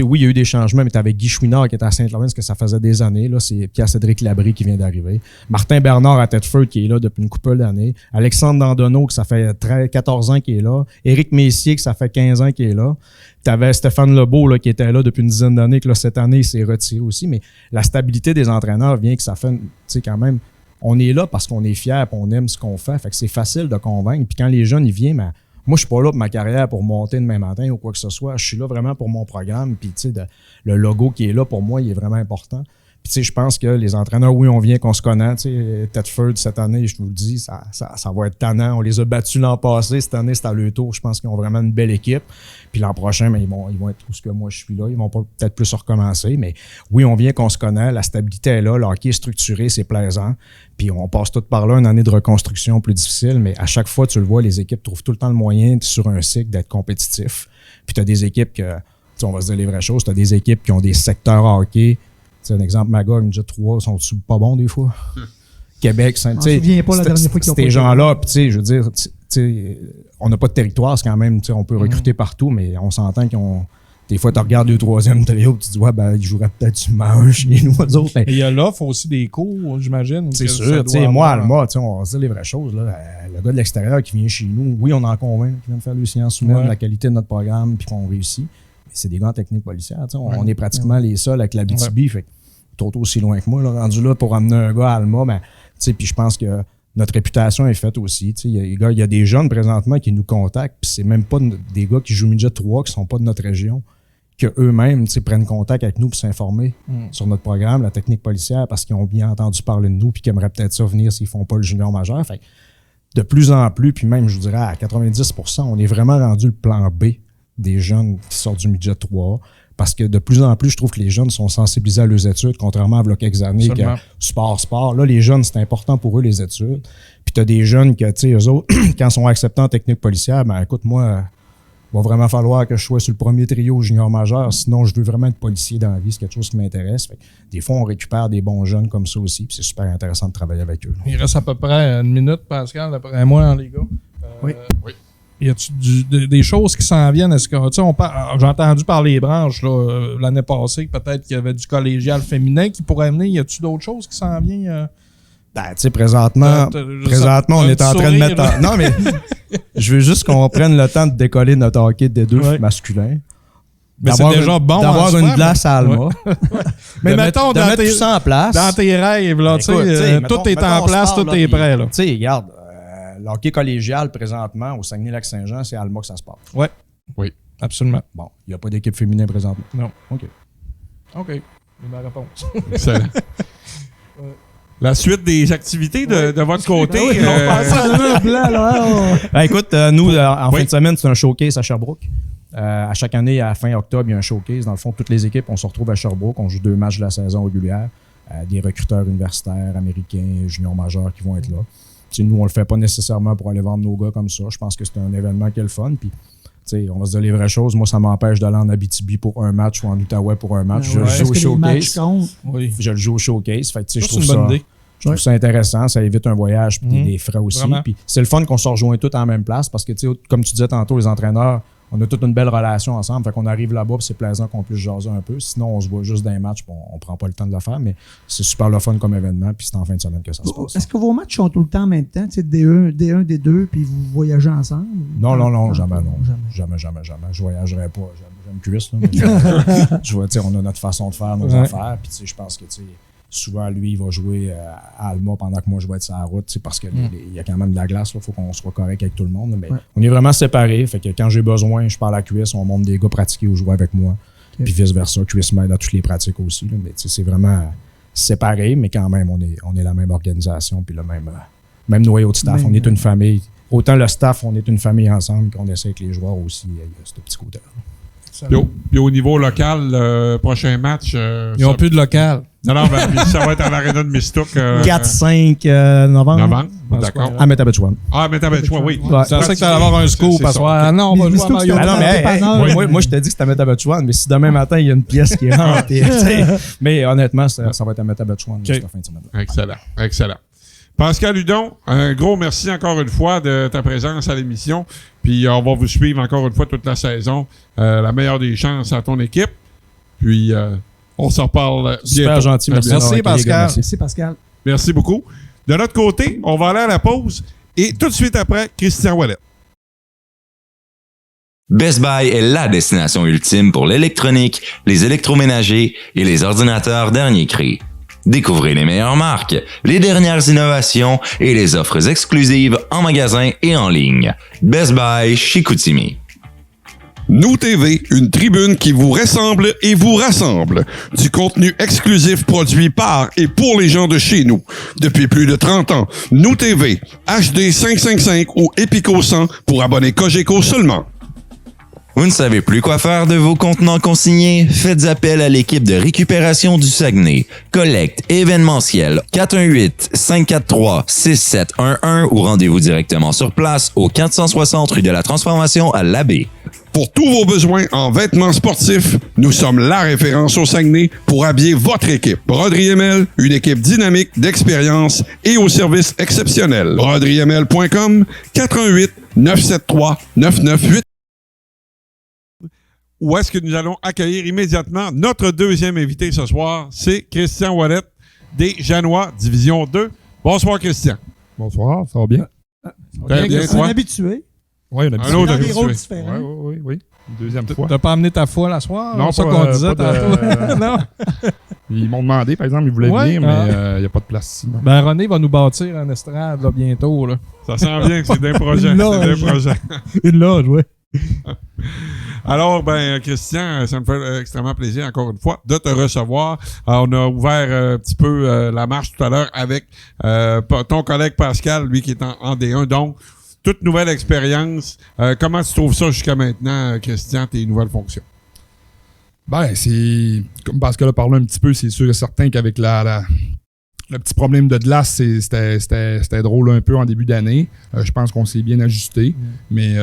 Oui, il y a eu des changements, mais tu avais Guy Chouinard qui était à Saint-Laurent, parce que ça faisait des années. Là, c'est Pierre-Cédric Labrie qui vient d'arriver. Martin Bernard à Thetford qui est là depuis une couple d'années. Alexandre Dandonneau, que ça fait 14 ans qui est là. Éric Messier, que ça fait 15 ans qui est là. Tu avais Stéphane Lebeau là, qui était là depuis une dizaine d'années, que là, cette année, il s'est retiré aussi. Mais la stabilité des entraîneurs vient que ça fait, tu sais, quand même, on est là parce qu'on est fiers et on aime ce qu'on fait. Fait que c'est facile de convaincre. Puis quand les jeunes, ils viennent, moi, je suis pas là pour ma carrière pour monter demain matin ou quoi que ce soit. Je suis là vraiment pour mon programme. Puis, tu sais, le logo qui est là, pour moi, il est vraiment important. Puis, tu sais, je pense que les entraîneurs, oui, on vient qu'on se connaît. Tu sais, Thetford, cette année, je vous le dis, ça va être tannant. On les a battus l'an passé. Cette année, c'est à leur tour. Je pense qu'ils ont vraiment une belle équipe. Puis l'an prochain, ils vont être tout ce que moi, je suis là. Ils vont peut-être plus recommencer. Mais oui, on vient qu'on se connaît. La stabilité est là. Le hockey est structuré. C'est plaisant. Puis on passe tout par là, une année de reconstruction plus difficile. Mais à chaque fois, tu le vois, les équipes trouvent tout le temps le moyen, sur un cycle, d'être compétitifs. Puis tu as des équipes que, tu sais, on va se dire les vraies choses, tu as des équipes qui ont des secteurs hockey. C'est un exemple, Magog, Ninja 3, sont-ils pas bons des fois? Québec, tu sais. Je me souviens pas la dernière fois qu'ils ont ces gens-là, puis tu sais, je veux dire, on n'a pas de territoire, c'est quand même, tu sais, on peut recruter partout, mais on s'entend qu'ils ont Des fois, tu regardes le troisième trio et tu te dis, ouais, ben, il jouerait peut-être un chez nous, eux autres. Et il y a l'offre aussi des cours, j'imagine. C'est que sûr. ça Tu sais, doit moi, avoir- Alma, tu sais, on va se dire les vraies choses. Là. Le gars de l'extérieur qui vient chez nous, oui, on en convainc, qui vient de faire le sciences humaines, Ouais. la qualité de notre programme, puis qu'on réussit. Mais c'est des gars en technique policière. Tu sais, on est pratiquement les seuls avec la BTB. Fait que Toto aussi loin que moi, là, rendu là pour amener un gars à Alma, ben, tu sais, puis je pense que notre réputation est faite aussi. Tu sais, il y a des jeunes présentement qui nous contactent, puis c'est même pas des gars qui jouent midget 3, qui sont pas de notre région, que eux-mêmes prennent contact avec nous pour s'informer sur notre programme, la technique policière, parce qu'ils ont bien entendu parler de nous puis qu'ils aimeraient peut-être ça venir s'ils font pas le junior majeur. Fait que de plus en plus, puis même, je vous dirais, à 90%, on est vraiment rendu le plan B des jeunes qui sortent du midget 3. Parce que de plus en plus, je trouve que les jeunes sont sensibilisés à leurs études, contrairement à il y a quelques années, que sport. Là, les jeunes, c'est important pour eux, les études. Puis tu as des jeunes que, tu sais, eux autres, quand ils sont acceptés en technique policière, ben écoute, moi, il va vraiment falloir que je sois sur le premier trio junior majeur, sinon je veux vraiment être policier dans la vie, c'est quelque chose qui m'intéresse. Fait que des fois, on récupère des bons jeunes comme ça aussi, puis c'est super intéressant de travailler avec eux. Il reste à peu près une minute, Pascal, d'après moi, les gars. Oui. Y a-tu des choses qui s'en viennent? Est-ce que, tu sais, j'ai entendu par les branches là, l'année passée, peut-être qu'il y avait du collégial féminin qui pourrait amener. Y a-tu d'autres choses qui s'en viennent? Ben, tu sais, présentement, on est en train de mettre en... Non, mais je veux juste qu'on prenne le temps de décoller notre hockey des deux masculins. Mais c'est déjà bon. D'avoir une glace à Alma. Ouais. Mais mettons, de mettre tout ça en place. Dans tes rêves, là, tu Écoute, sais, mettons- tout est mettons, en on se place, parle, tout là, est puis, prêt, là. Tu sais, regarde, le hockey collégial, présentement, au Saguenay-Lac-Saint-Jean, c'est à Alma que ça se passe. Ouais. Oui. Absolument. Bon, il n'y a pas d'équipe féminine présentement. Non. OK. OK. C'est ma réponse. Excellent. La suite des activités de votre côté. Ben oui, on passe à un blanc, là. Ben, écoute, nous, en fin de semaine, c'est un showcase à Sherbrooke. À chaque année, à fin octobre, il y a un showcase. Dans le fond, toutes les équipes, on se retrouve à Sherbrooke. On joue 2 matchs de la saison régulière. Des recruteurs universitaires, américains, juniors majeurs qui vont être là. T'sais, nous, on le fait pas nécessairement pour aller vendre nos gars comme ça. Je pense que c'est un événement qui est le fun. Puis, on va se dire les vraies choses. Moi, ça m'empêche d'aller en Abitibi pour un match ou en Outaouais pour un match. Je le joue au showcase. Oui. Je le joue au showcase. Fait que, je C'est trouve une ça... bonne idée. Je trouve ça intéressant, ça évite un voyage puis des frais aussi. Puis c'est le fun qu'on se rejoint tous en même place parce que, tu sais, comme tu disais tantôt, les entraîneurs, on a toute une belle relation ensemble. Fait qu'on arrive là-bas puis c'est plaisant qu'on puisse jaser un peu. Sinon, on se voit juste dans les matchs puis on prend pas le temps de le faire. Mais c'est super le fun comme événement puis c'est en fin de semaine que ça se passe. Est-ce que vos matchs sont tout le temps en même temps? D1, D2, puis vous voyagez ensemble? Non, jamais. Jamais. Je voyagerai pas. J'aime cuisse, là. Mais je vois, tu sais, on a notre façon de faire nos affaires. Puis, tu sais, je pense que, tu sais, souvent, lui, il va jouer à Alma pendant que moi, je vais être sur la route, parce qu'il y a quand même de la glace. Il faut qu'on soit correct avec tout le monde. Mais on est vraiment séparés. Fait que quand j'ai besoin, je parle à cuisse, on monte des gars pratiquer ou jouer avec moi. Puis vice-versa. Cuisse m'aide à toutes les pratiques aussi. Là. Mais c'est vraiment séparé, mais quand même, on est la même organisation puis le même noyau de staff. On est une famille. Autant le staff, on est une famille ensemble qu'on essaie avec les joueurs aussi. Il y a ce petit côté-là. Puis au niveau local, prochain match... Ils n'ont plus de local. Non, ben, ça va être à l'aréna de Mistook. 4-5 novembre. D'accord. À Métabetchouan. Ah, Métabetchouan, oui. Ouais. C'est ça que tu vas avoir un scoop parce que non, on va jouer à Mario. Ben non, mais moi, je t'ai dit que c'était à Métabetchouan, mais si demain matin, il y a une pièce qui rentre. Mais honnêtement, ça va être à Métabetchouan cette fin de semaine. Excellent. Pascal Hudon, un gros merci encore une fois de ta présence à l'émission. Puis on va vous suivre encore une fois toute la saison. La meilleure des chances à ton équipe. Puis on s'en reparle super bientôt. Gentil. Merci, Pascal. Merci, Pascal. Merci beaucoup. De notre côté, on va aller à la pause. Et tout de suite après, Christian Ouellet. Best Buy est la destination ultime pour l'électronique, les électroménagers et les ordinateurs dernier cri. Découvrez les meilleures marques, les dernières innovations et les offres exclusives en magasin et en ligne. Best Buy Chicoutimi. Nous TV, une tribune qui vous ressemble et vous rassemble. Du contenu exclusif produit par et pour les gens de chez nous. Depuis plus de 30 ans, Nous TV, HD 555 ou Epico 100 pour abonnés Cogeco seulement. Vous ne savez plus quoi faire de vos contenants consignés? Faites appel à l'équipe de récupération du Saguenay. Collecte événementielle 418-543-6711 ou rendez-vous directement sur place au 460 rue de la Transformation à Labbé. Pour tous vos besoins en vêtements sportifs, nous sommes la référence au Saguenay pour habiller votre équipe. Broderie ML, une équipe dynamique, d'expérience et au service exceptionnel. broderieml.com 418-973-998. où est-ce que nous allons accueillir immédiatement notre deuxième invité ce soir. C'est Christian Ouellet des Janois, Division 2. Bonsoir, Christian. Bonsoir, ça va bien? Très bien, C'est un toi? habitué. Oui, on a Un autre Dans des habitué. rôles différents. Oui. Une deuxième fois. T'as pas amené ta foi la soir? Non, c'est ça pas, qu'on disait pas de- tantôt. Non. Ils m'ont demandé, par exemple, ils voulaient Ouais, venir, mais il n'y a pas de place ici. non. Ben, René va nous bâtir un estrade là, bientôt. Là. Ça sent bien que c'est d'un projet. Une C'est d'un loge. projet. Une loge, ouais. Alors, Christian, ça me fait extrêmement plaisir, encore une fois, de te recevoir. On a ouvert un petit peu la marche tout à l'heure avec ton collègue Pascal, lui qui est en D1. Donc, toute nouvelle expérience. Comment tu trouves ça jusqu'à maintenant, Christian, tes nouvelles fonctions? Ben, c'est. Comme Pascal a parlé un petit peu, c'est sûr et certain qu'avec le petit problème de glace, c'était drôle un peu en début d'année. Je pense qu'on s'est bien ajusté, mais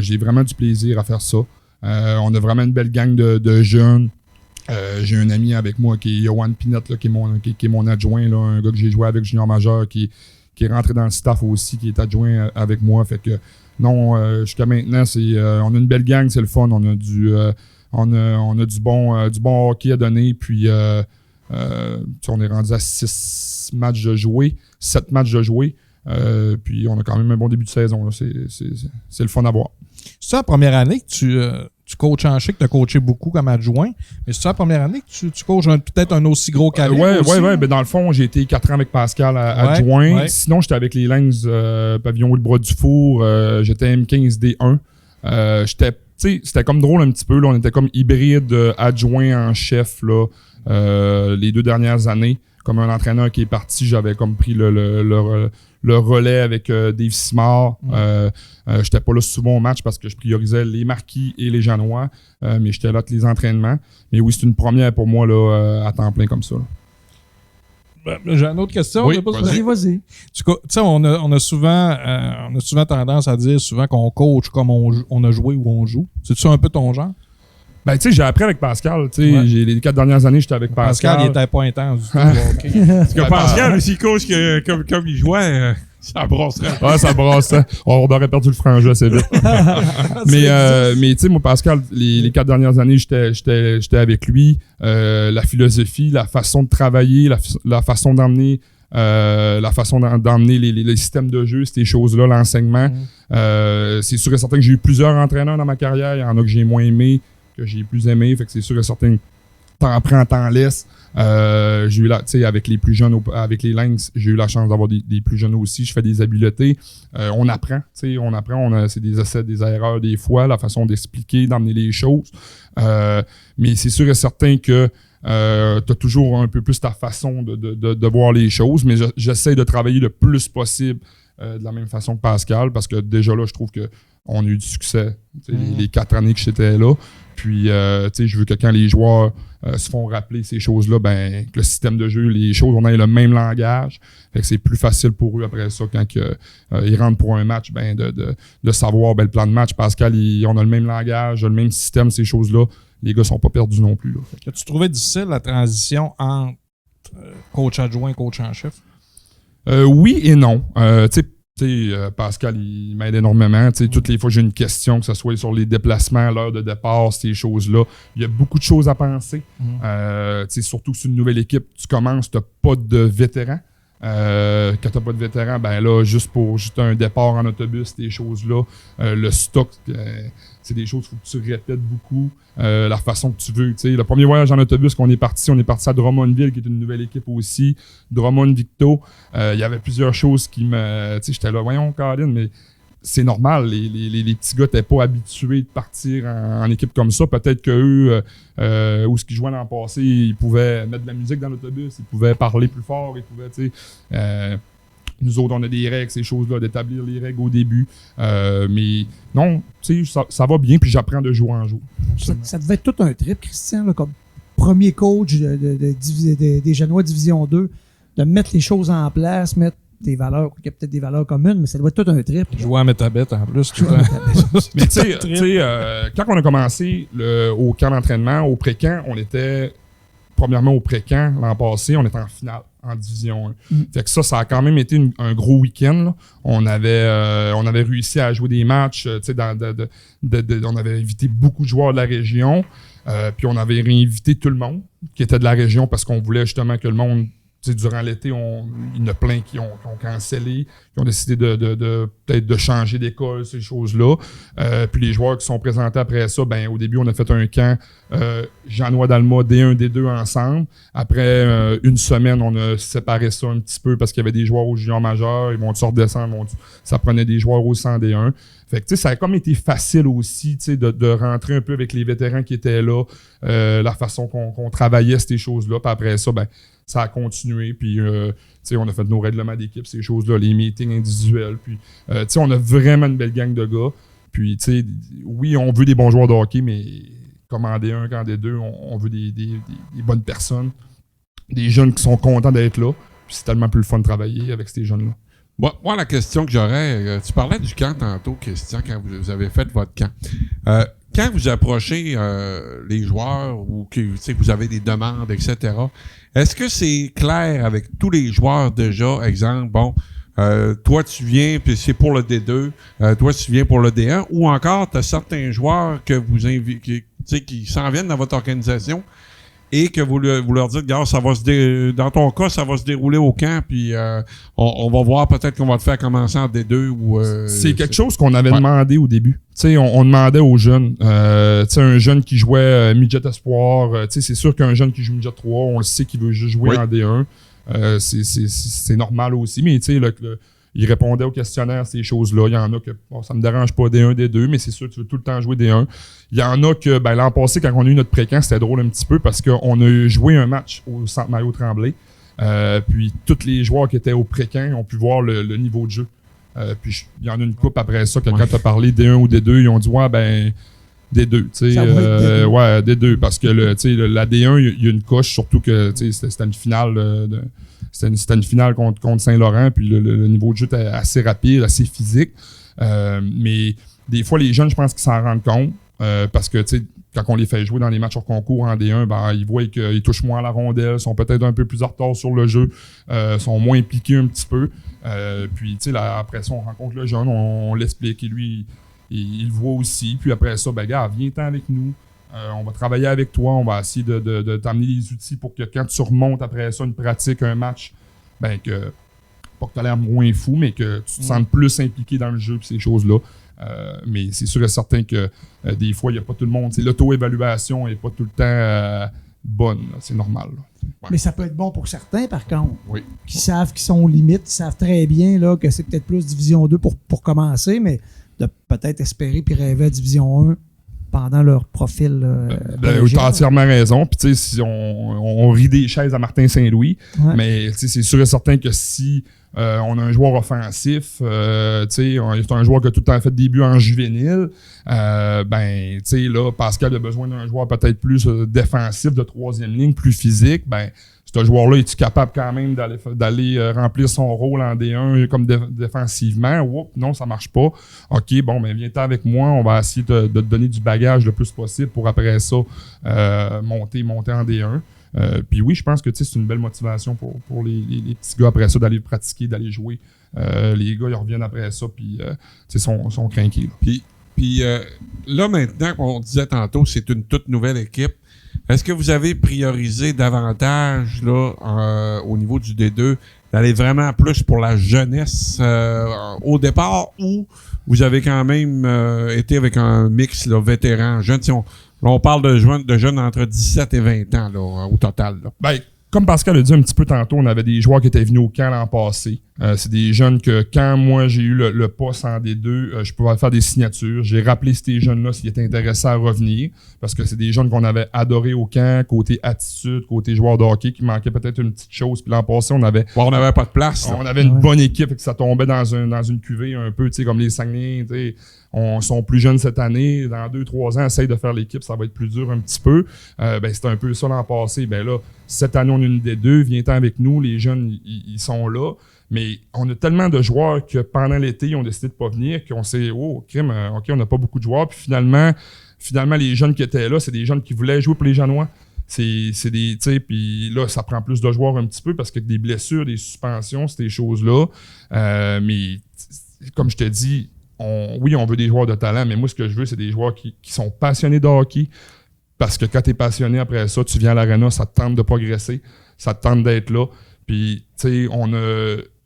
j'ai vraiment du plaisir à faire ça. On a vraiment une belle gang de jeunes. J'ai un ami avec moi qui est Yohan Pinette, là, qui est mon adjoint, là, un gars que j'ai joué avec junior majeur, qui est rentré dans le staff aussi, qui est adjoint avec moi. Fait que non, jusqu'à maintenant, on a une belle gang, c'est le fun. On a du bon hockey à donner. Puis on est rendu à 7 matchs de jouer. Puis on a quand même un bon début de saison. Là. C'est le fun à voir. C'est la première année que tu coaches en Chic, tu as coaché beaucoup comme adjoint, mais c'est la première année que tu coaches peut-être un aussi gros calibre? Oui. Ben dans le fond, j'ai été 4 ans avec Pascal adjoint. Ouais. Sinon, j'étais avec les Lynx Pavillon Willebras-Dufour. J'étais M15D1. C'était comme drôle un petit peu. Là. On était comme hybride adjoint en chef là, les 2 dernières années. Comme un entraîneur qui est parti, j'avais comme pris le relais avec Dave Simard. J'étais pas là souvent au match parce que je priorisais les Marquis et les Janois, mais j'étais là tous les entraînements. Mais oui, c'est une première pour moi là, à temps plein comme ça. Là. J'ai une autre question. Oui, je sais pas vas-y. Vas-y. Tu sais, on a souvent tendance à dire souvent qu'on coach comme on a joué ou on joue. C'est-tu un peu ton genre? Ben, tu sais, j'ai appris avec Pascal. Tu sais, Ouais. les 4 dernières années, j'étais avec Pascal. Pascal, il était pas intense du tout. OK. Parce que Pascal, aussi, coach, comme il jouait, ça brasserait. Ah, ça brassait. On aurait perdu le franc jeu assez vite. mais tu sais, moi, Pascal, les 4 dernières années, j'étais avec lui. La philosophie, la façon de travailler, la façon d'emmener d'emmener les systèmes de jeu, ces choses-là, l'enseignement. C'est sûr et certain que j'ai eu plusieurs entraîneurs dans ma carrière. Il y en a que j'ai moins aimé, que j'ai plus aimé. Fait que c'est sûr et certain que t'en prends, t'en laisses. J'ai eu tu sais, avec les plus jeunes, avec les Lynx, j'ai eu la chance d'avoir des plus jeunes aussi. Je fais des habiletés. On apprend, tu sais, c'est des essais, des erreurs des fois, la façon d'expliquer, d'emmener les choses. Mais c'est sûr et certain que t'as toujours un peu plus ta façon de voir les choses, mais j'essaie de travailler le plus possible de la même façon que Pascal, parce que déjà là, je trouve que on a eu du succès les 4 années que j'étais là. Puis, je veux que quand les joueurs se font rappeler ces choses-là, ben, que le système de jeu, les choses, on ait le même langage. Fait que c'est plus facile pour eux après ça, quand ils rentrent pour un match, ben, de savoir le plan de match. Pascal, on a le même langage, le même système, ces choses-là. Les gars sont pas perdus non plus. Là. As-tu trouvé difficile la transition entre coach adjoint et coach en chef? Oui et non. Pascal, il m'aide énormément. Toutes les fois que j'ai une question, que ce soit sur les déplacements, l'heure de départ, ces choses-là, il y a beaucoup de choses à penser. Surtout que c'est une nouvelle équipe, tu commences, tu n'as pas de vétérans. Quand tu n'as pas de vétérans, ben là, juste un départ en autobus, ces choses-là, le stock, c'est des choses qu'il faut que tu répètes beaucoup. La façon que tu veux. Le premier voyage en autobus qu'on est parti à Drummondville, qui est une nouvelle équipe aussi. Drummond-Victo. Il y avait plusieurs choses qui me. J'étais là, voyons, Colin, mais c'est normal. Les petits gars n'étaient pas habitués de partir en équipe comme ça. Peut-être qu'eux, où ce qu'ils jouaient l'an passé, ils pouvaient mettre de la musique dans l'autobus, ils pouvaient parler plus fort, ils pouvaient, nous autres, on a des règles, ces choses-là, d'établir les règles au début. Mais non, ça va bien, puis j'apprends de jour en jour. Ça devait être tout un trip, Christian, là, comme premier coach des Janois Division 2, de mettre les choses en place, mettre des valeurs, il y a peut-être des valeurs communes, mais ça doit être tout un trip. Jouer à Metabet en plus. Mais tu sais, quand on a commencé au camp d'entraînement, au pré-camp, on était, premièrement au pré-camp l'an passé, on était en finale. en Division 1. Fait que ça a quand même été un gros week-end. Là. On avait réussi à jouer des matchs. On avait invité beaucoup de joueurs de la région. Puis on avait réinvité tout le monde qui était de la région parce qu'on voulait justement que le monde... durant l'été, il y en a plein qui ont cancellé, qui ont décidé peut-être de changer d'école, ces choses-là. Puis les joueurs qui sont présentés après ça, au début, on a fait un camp Jean-Noël Dalma, D1, D2 ensemble. Après une semaine, on a séparé ça un petit peu parce qu'il y avait des joueurs au junior majeur, ils vont redescendre, ça prenait des joueurs au 100 D1. Fait que, ça a comme été facile aussi, de rentrer un peu avec les vétérans qui étaient là, la façon qu'on travaillait ces choses-là. Puis après ça, ça a continué. Puis, on a fait nos règlements d'équipe, ces choses-là, les meetings individuels. Puis, on a vraiment une belle gang de gars. Puis, oui, on veut des bons joueurs de hockey, mais comme en D1 qu'en D2, on veut des bonnes personnes, des jeunes qui sont contents d'être là. Puis, c'est tellement plus le fun de travailler avec ces jeunes-là. Moi, la question que j'aurais, tu parlais du camp tantôt, Christian, quand vous avez fait votre camp. Quand vous approchez les joueurs ou que vous avez des demandes, etc., est-ce que c'est clair avec tous les joueurs déjà? Exemple, toi tu viens, puis c'est pour le D2, toi tu viens pour le D1, ou encore tu as certains joueurs que vous qui s'en viennent dans votre organisation et que vous leur dites, regarde, dans ton cas, ça va se dérouler au camp, puis on va voir peut-être qu'on va te faire commencer en D2 ou... c'est quelque chose qu'on avait demandé au début. On demandait aux jeunes. Un jeune qui jouait midget espoir, c'est sûr qu'un jeune qui joue midget 3, on le sait qu'il veut juste jouer en D1. C'est normal aussi, mais il répondait aux questionnaires, ces choses-là. Il y en a que ça me dérange pas D1, D2, mais c'est sûr que tu veux tout le temps jouer D1. Il y en a que, l'an passé, quand on a eu notre pré-camp, c'était drôle un petit peu parce qu'on a joué un match au Centre Mario Tremblay. Puis tous les joueurs qui étaient au pré-camp ont pu voir le niveau de jeu. Puis il y en a une couple après ça, que quand tu as parlé D1 ou D2, ils ont dit D2, D2, parce que la D1, il y a une coche, surtout que c'était une finale c'était une finale contre Saint-Laurent, puis le niveau de jeu était assez rapide, assez physique. Mais des fois, les jeunes, je pense qu'ils s'en rendent compte, parce que quand on les fait jouer dans les matchs hors concours en D1, ils voient qu'ils touchent moins à la rondelle, sont peut-être un peu plus en retard sur le jeu, sont moins impliqués un petit peu. Puis après ça, on rencontre le jeune, on l'explique, et lui, il le voit aussi. Puis après ça, gars, viens-t'en avec nous. On va travailler avec toi, on va essayer de t'amener les outils pour que quand tu remontes après ça une pratique, un match, pas que tu aies l'air moins fou, mais que tu te sentes plus impliqué dans le jeu et ces choses-là. Mais c'est sûr et certain que des fois, il n'y a pas tout le monde. L'auto-évaluation n'est pas tout le temps bonne, là, c'est normal. Mais ça peut être bon pour certains, par contre, qui savent qu'ils sont limites, qui savent très bien là, que c'est peut-être plus Division 2 pour commencer, mais de peut-être espérer puis rêver à Division 1 pendant leur profil. Tu as entièrement raison. Puis, si on rit des chaises à Martin Saint-Louis, mais c'est sûr et certain que si on a un joueur offensif, c'est un joueur qui a tout le temps fait des buts en juvénile, là, Pascal a besoin d'un joueur peut-être plus défensif, de troisième ligne, plus physique, ce joueur-là, est-tu capable quand même d'aller remplir son rôle en D1 comme défensivement? Oups, non, ça marche pas. OK, viens-t'en avec moi. On va essayer de te donner du bagage le plus possible pour après ça monter en D1. Puis oui, je pense que c'est une belle motivation pour les petits gars après ça d'aller pratiquer, d'aller jouer. Les gars, ils reviennent après ça, puis sont craqués. Puis là, maintenant, on disait tantôt, c'est une toute nouvelle équipe. Est-ce que vous avez priorisé davantage là, au niveau du D2 d'aller vraiment plus pour la jeunesse au départ, ou vous avez quand même été avec un mix là, vétéran, jeune? On parle de jeunes entre 17 et 20 ans là, au total. Là. Comme Pascal a dit un petit peu tantôt, on avait des joueurs qui étaient venus au camp l'an passé. C'est des jeunes que quand moi j'ai eu le poste en D2, je pouvais faire des signatures. J'ai rappelé ces jeunes-là s'ils étaient intéressés à revenir, parce que c'est des jeunes qu'on avait adorés au camp, côté attitude, côté joueur de hockey, qui manquait peut-être une petite chose. Puis l'an passé, on n'avait pas de place. On avait une bonne équipe et que ça tombait dans une cuvée un peu, comme les Saguenay, on sont plus jeunes cette année. Dans 2-3 ans, essaye de faire l'équipe, ça va être plus dur un petit peu. C'était un peu ça l'an passé. Là, cette année, on a une D2, viens-t'en avec nous, les jeunes, ils sont là. Mais on a tellement de joueurs que pendant l'été, ils ont décidé de pas venir, qu'on s'est, OK, on n'a pas beaucoup de joueurs. Puis finalement, les jeunes qui étaient là, c'est des jeunes qui voulaient jouer pour les Janois. c'est des, tu sais, puis là, ça prend plus de joueurs un petit peu parce que des blessures, des suspensions, ces choses-là. Mais comme je te dis, oui, on veut des joueurs de talent, mais moi, ce que je veux, c'est des joueurs qui sont passionnés de hockey. Parce que quand tu es passionné après ça, tu viens à l'aréna, ça te tente de progresser, ça te tente d'être là. Puis, tu sais,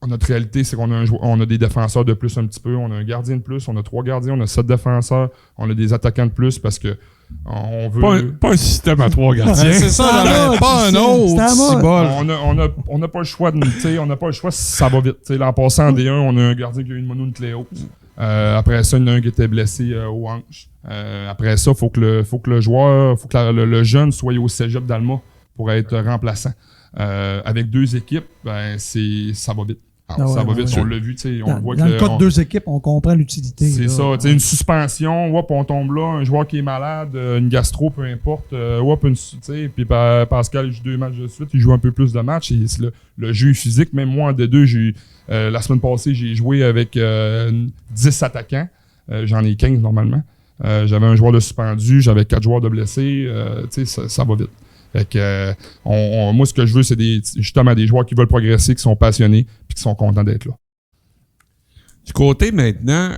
notre réalité, c'est qu'on a des défenseurs de plus un petit peu, on a un gardien de plus, on a 3 gardiens, on a 7 défenseurs, on a des attaquants de plus parce que on veut... Pas un système à 3 gardiens. C'est ça, j'avais pas un autre. On n'a pas le choix on n'a pas le choix si ça va vite. T'sais, l'an passé en D1, on a un gardien qui a eu une mononucléose. Après ça, il y en a un qui était blessé aux hanches. Après ça, faut que le joueur, faut que le jeune soit au cégep d'Alma pour être remplaçant. Avec 2 équipes, ben ça va vite. Ça va vite, on l'a vu, on voit dans le cas de 2 équipes, on comprend l'utilité. C'est ça, une suspension, on tombe là, un joueur qui est malade, une gastro, peu importe, puis Pascal joue 2 matchs de suite, il joue un peu plus de matchs, et le jeu physique, même moi en D2, la semaine passée, j'ai joué avec 10 attaquants, j'en ai 15 normalement, j'avais un joueur de suspendu, j'avais 4 joueurs de blessés, ça va vite. Fait que, moi, ce que je veux, c'est justement des joueurs qui veulent progresser, qui sont passionnés, puis qui sont contents d'être là. Du côté maintenant,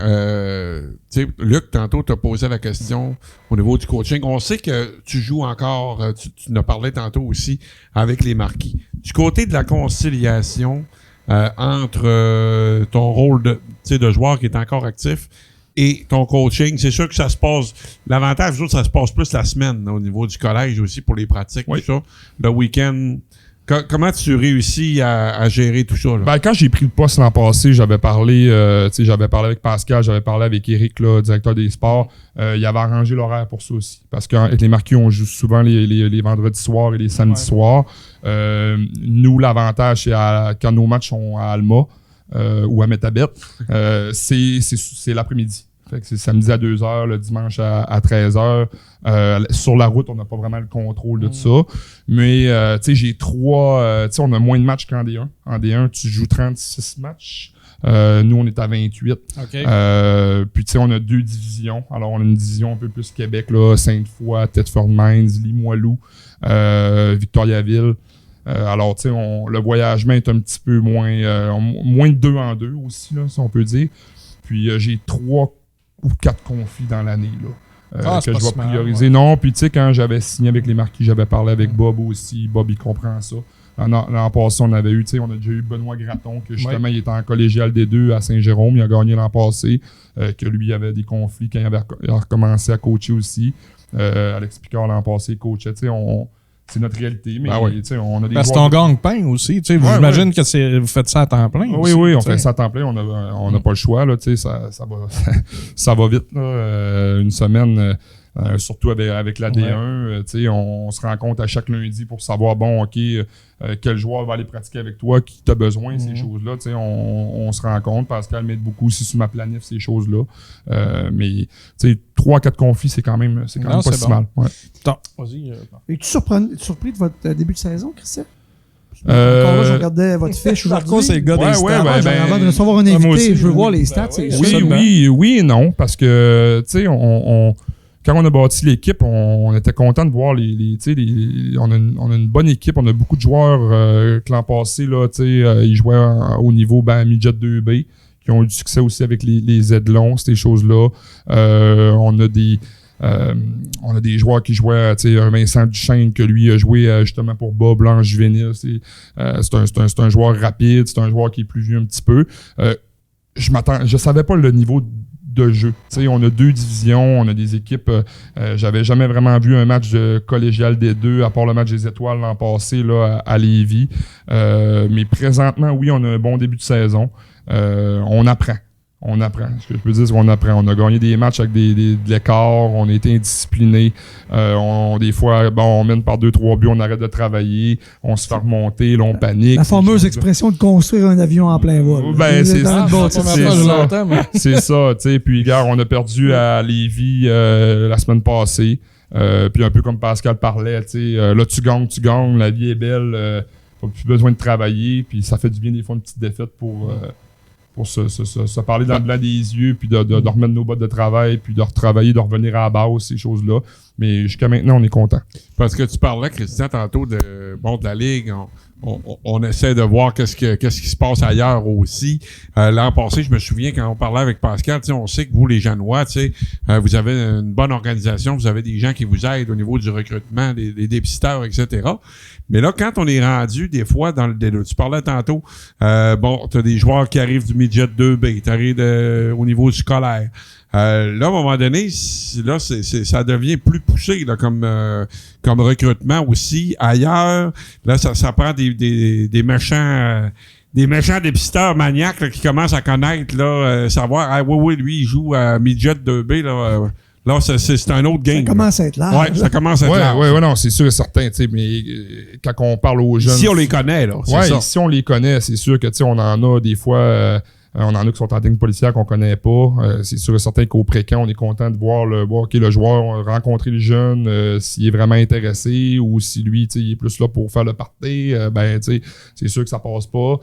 Luc, tantôt, tu as posé la question au niveau du coaching. On sait que tu joues encore, tu en as parlé tantôt aussi, avec les Marquis. Du côté de la conciliation entre ton rôle de joueur qui est encore actif et ton coaching, c'est sûr que ça se passe... L'avantage, ça se passe plus la semaine là, au niveau du collège aussi pour les pratiques, tout ça. Le week-end... Comment tu réussis à gérer tout ça? Là? Ben, quand j'ai pris le poste l'an passé, j'avais parlé avec Pascal, j'avais parlé avec Eric, là, directeur des sports. Il avait arrangé l'horaire pour ça aussi. Parce qu'avec les Marquis, on joue souvent les vendredis soirs et les samedis soirs. Nous, l'avantage, c'est quand nos matchs sont à Alma ou à Metabet, c'est l'après-midi. Fait que c'est samedi à 2h, le dimanche à 13h. Sur la route, on n'a pas vraiment le contrôle de tout ça. Mais, j'ai 3... on a moins de matchs qu'en D1. En D1, tu joues 36 matchs. Nous, on est à 28. Okay. Puis, on a 2 divisions. Alors, on a une division un peu plus Québec, là, Sainte-Foy, Thetford Mines, Limoilou, Victoriaville. Alors, le voyagement est un petit peu moins de 2 en 2 aussi, là, si on peut dire. Puis, j'ai 3 ou 4 conflits dans l'année là, que je vais prioriser. Non, puis quand j'avais signé avec les Marquis, j'avais parlé avec Bob aussi. Bob, il comprend ça. L'an passé, on a déjà eu Benoît Gratton, que justement, il était en collégial D2 à Saint-Jérôme. Il a gagné l'an passé, que lui avait des conflits quand il a recommencé à coacher aussi. Alex Picard, l'an passé, coachait. C'est notre réalité, mais on a des c'est ton gagne-pain aussi. J'imagine que vous faites ça à temps plein. Oui, on fait ça à temps plein. On n'a pas le choix. Là, ça va vite. Là, une semaine, surtout avec la D1, on se rencontre à chaque lundi pour savoir, quel joueur va aller pratiquer avec toi, qui t'a besoin, ces choses-là. On se rencontre. Pascal m'aide beaucoup aussi sur ma planif, ces choses-là. Mais 3-4 conflits, c'est quand même pas si mal. Ouais. Vas-y. Es-tu surpris de votre début de saison, Christian? Encore là, je regardais votre fiche aujourd'hui. C'est le gars des stats. Avant de recevoir un invité, je veux voir les stats. Oui et non, parce que, quand on a bâti l'équipe, on était content de voir on a une bonne équipe, on a beaucoup de joueurs que l'an passé, là, ils jouaient au niveau midget 2B, qui ont eu du succès aussi avec les Edlons, ces choses-là. On a des joueurs qui jouaient, un Vincent Duchesne que lui a joué justement pour Bob Blanche juvénile. C'est un joueur rapide, c'est un joueur qui est plus vieux un petit peu. Je savais pas le niveau de jeu. On a 2 divisions, on a des équipes. J'avais jamais vraiment vu un match de collégial des 2, à part le match des étoiles l'an passé là, à Lévis. Mais présentement, oui, on a un bon début de saison. On apprend. Ce que je peux dire, c'est qu'on apprend. On a gagné des matchs avec de l'écart, on a été indisciplinés. Des fois, on mène par 2-3 buts, on arrête de travailler, on se fait remonter, là, on panique. La fameuse expression de construire un avion en plein vol. C'est ça, tu sais. Puis, gars, on a perdu à Lévis la semaine passée. Puis, un peu comme Pascal parlait, tu sais, là, tu gagnes, la vie est belle, pas plus besoin de travailler. Puis, ça fait du bien, des fois, une petite défaite pour se parler dans le blanc des yeux, puis de remettre nos bottes de travail, puis de retravailler, de revenir à la base, ces choses-là. Mais jusqu'à maintenant, on est content. Parce que tu parlais, Christian, tantôt de la Ligue. On essaie de voir qu'est-ce qui se passe ailleurs aussi. L'an passé, je me souviens quand on parlait avec Pascal, on sait que vous, les Janois, vous avez une bonne organisation, vous avez des gens qui vous aident au niveau du recrutement, des dépisteurs, etc. Mais là, quand on est rendu, des fois, dans le D2, tu parlais tantôt, t'as des joueurs qui arrivent du midget 2B, t'arrives au niveau scolaire. Là, à un moment donné, ça devient plus poussé là, comme recrutement aussi. Ailleurs, là, ça prend des méchants dépisteurs maniaques là, qui commencent à connaître, là, savoir, oui, lui, il joue à midget 2B, là. Là, c'est un autre game. Ça commence à être large. Ouais, ça commence à être large. Ouais, non, c'est sûr et certain, tu sais, mais quand on parle aux jeunes. Si on les connaît, là. Ouais, ça. si on les connaît, c'est sûr que, tu sais, on en a des fois. On en a qui sont en technique policière qu'on connaît pas. C'est sûr et certain qu'au pré-camp, on est content de voir le joueur rencontrer le jeune, s'il est vraiment intéressé ou si lui, il est plus là pour faire le party. C'est sûr que ça passe pas.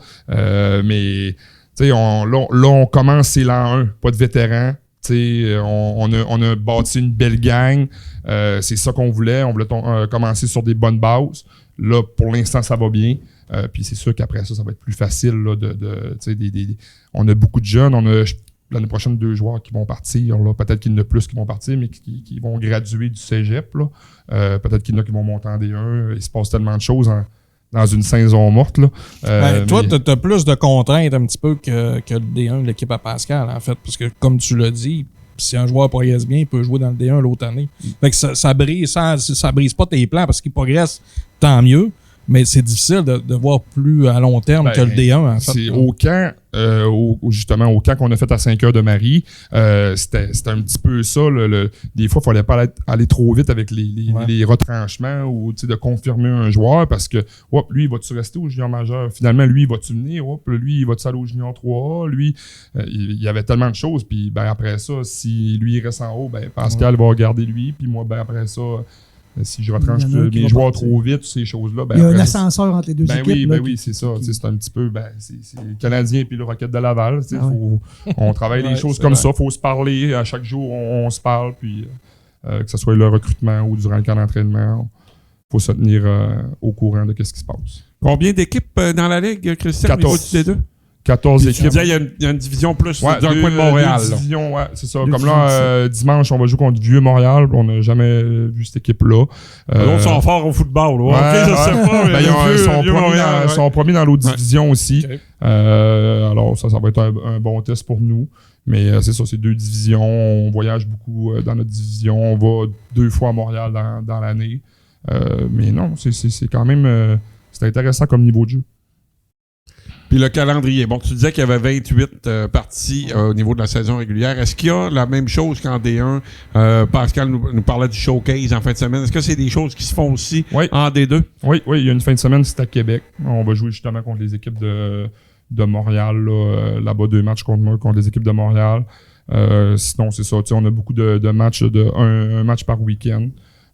Mais on commence, c'est l'an 1, pas de vétérans. On a bâti une belle gang. C'est ça qu'on voulait. On voulait commencer sur des bonnes bases. Là, pour l'instant, ça va bien. Puis c'est sûr qu'après ça va être plus facile. Là, on a beaucoup de jeunes. On a l'année prochaine 2 joueurs qui vont partir. Là. Peut-être qu'il y en a plus qui vont partir, mais qui vont graduer du cégep. Là. Peut-être qu'il y en a qui vont monter en D1. Il se passe tellement de choses dans une saison morte. Là. Toi, tu as plus de contraintes un petit peu que le D1 de l'équipe à Pascal, en fait. Parce que, comme tu l'as dit, si un joueur progresse bien, il peut jouer dans le D1 l'autre année. Fait que ça brise pas tes plans parce qu'il progresse, tant mieux. Mais c'est difficile de voir plus à long terme que le D1, en fait. C'est au camp, justement, au camp qu'on a fait à 5h-de-Marie, c'était un petit peu ça. Des fois, il fallait pas aller trop vite avec les retranchements ou de confirmer un joueur parce que, lui, il va-tu rester au junior majeur? Finalement, lui, il va-tu venir? Lui, il va-tu aller au junior 3A? Lui, il y avait tellement de choses. Puis, après ça, si lui, il reste en haut, Pascal va regarder lui. Puis moi, après ça... Si je retranche mes joueurs trop vite, ces choses-là. Il y a un ascenseur entre les deux équipes. Oui, c'est ça. C'est un petit peu. C'est le Canadien et le Rocket de Laval. On travaille les choses comme ça. Il faut se parler. À chaque jour, on se parle. Puis que ce soit le recrutement ou durant le camp d'entraînement, il faut se tenir au courant de ce qui se passe. Combien d'équipes dans la Ligue, Christian, 14. au niveau du D2? 14 équipes. Il y a une division plus d'un coin de Montréal. Division, c'est ça. Comme là, dimanche, on va jouer contre Vieux-Montréal. On n'a jamais vu cette équipe-là. L'autre sont forts au football. Ouais, je sais pas. Ils sont premiers dans l'autre division aussi. Okay. Alors, ça va être un bon test pour nous. Mais c'est ça, c'est 2 divisions. On voyage beaucoup dans notre division. On va 2 fois à Montréal dans l'année. Mais non, c'est quand même c'est intéressant comme niveau de jeu. Puis le calendrier. Bon, tu disais qu'il y avait 28 parties au niveau de la saison régulière. Est-ce qu'il y a la même chose qu'en D1? Pascal nous parlait du showcase en fin de semaine. Est-ce que c'est des choses qui se font aussi en D2? Oui, il y a une fin de semaine, c'est à Québec. On va jouer justement contre les équipes de Montréal. Là-bas, 2 matchs contre les équipes de Montréal. Sinon, c'est ça. On a beaucoup de matchs, un match par week-end.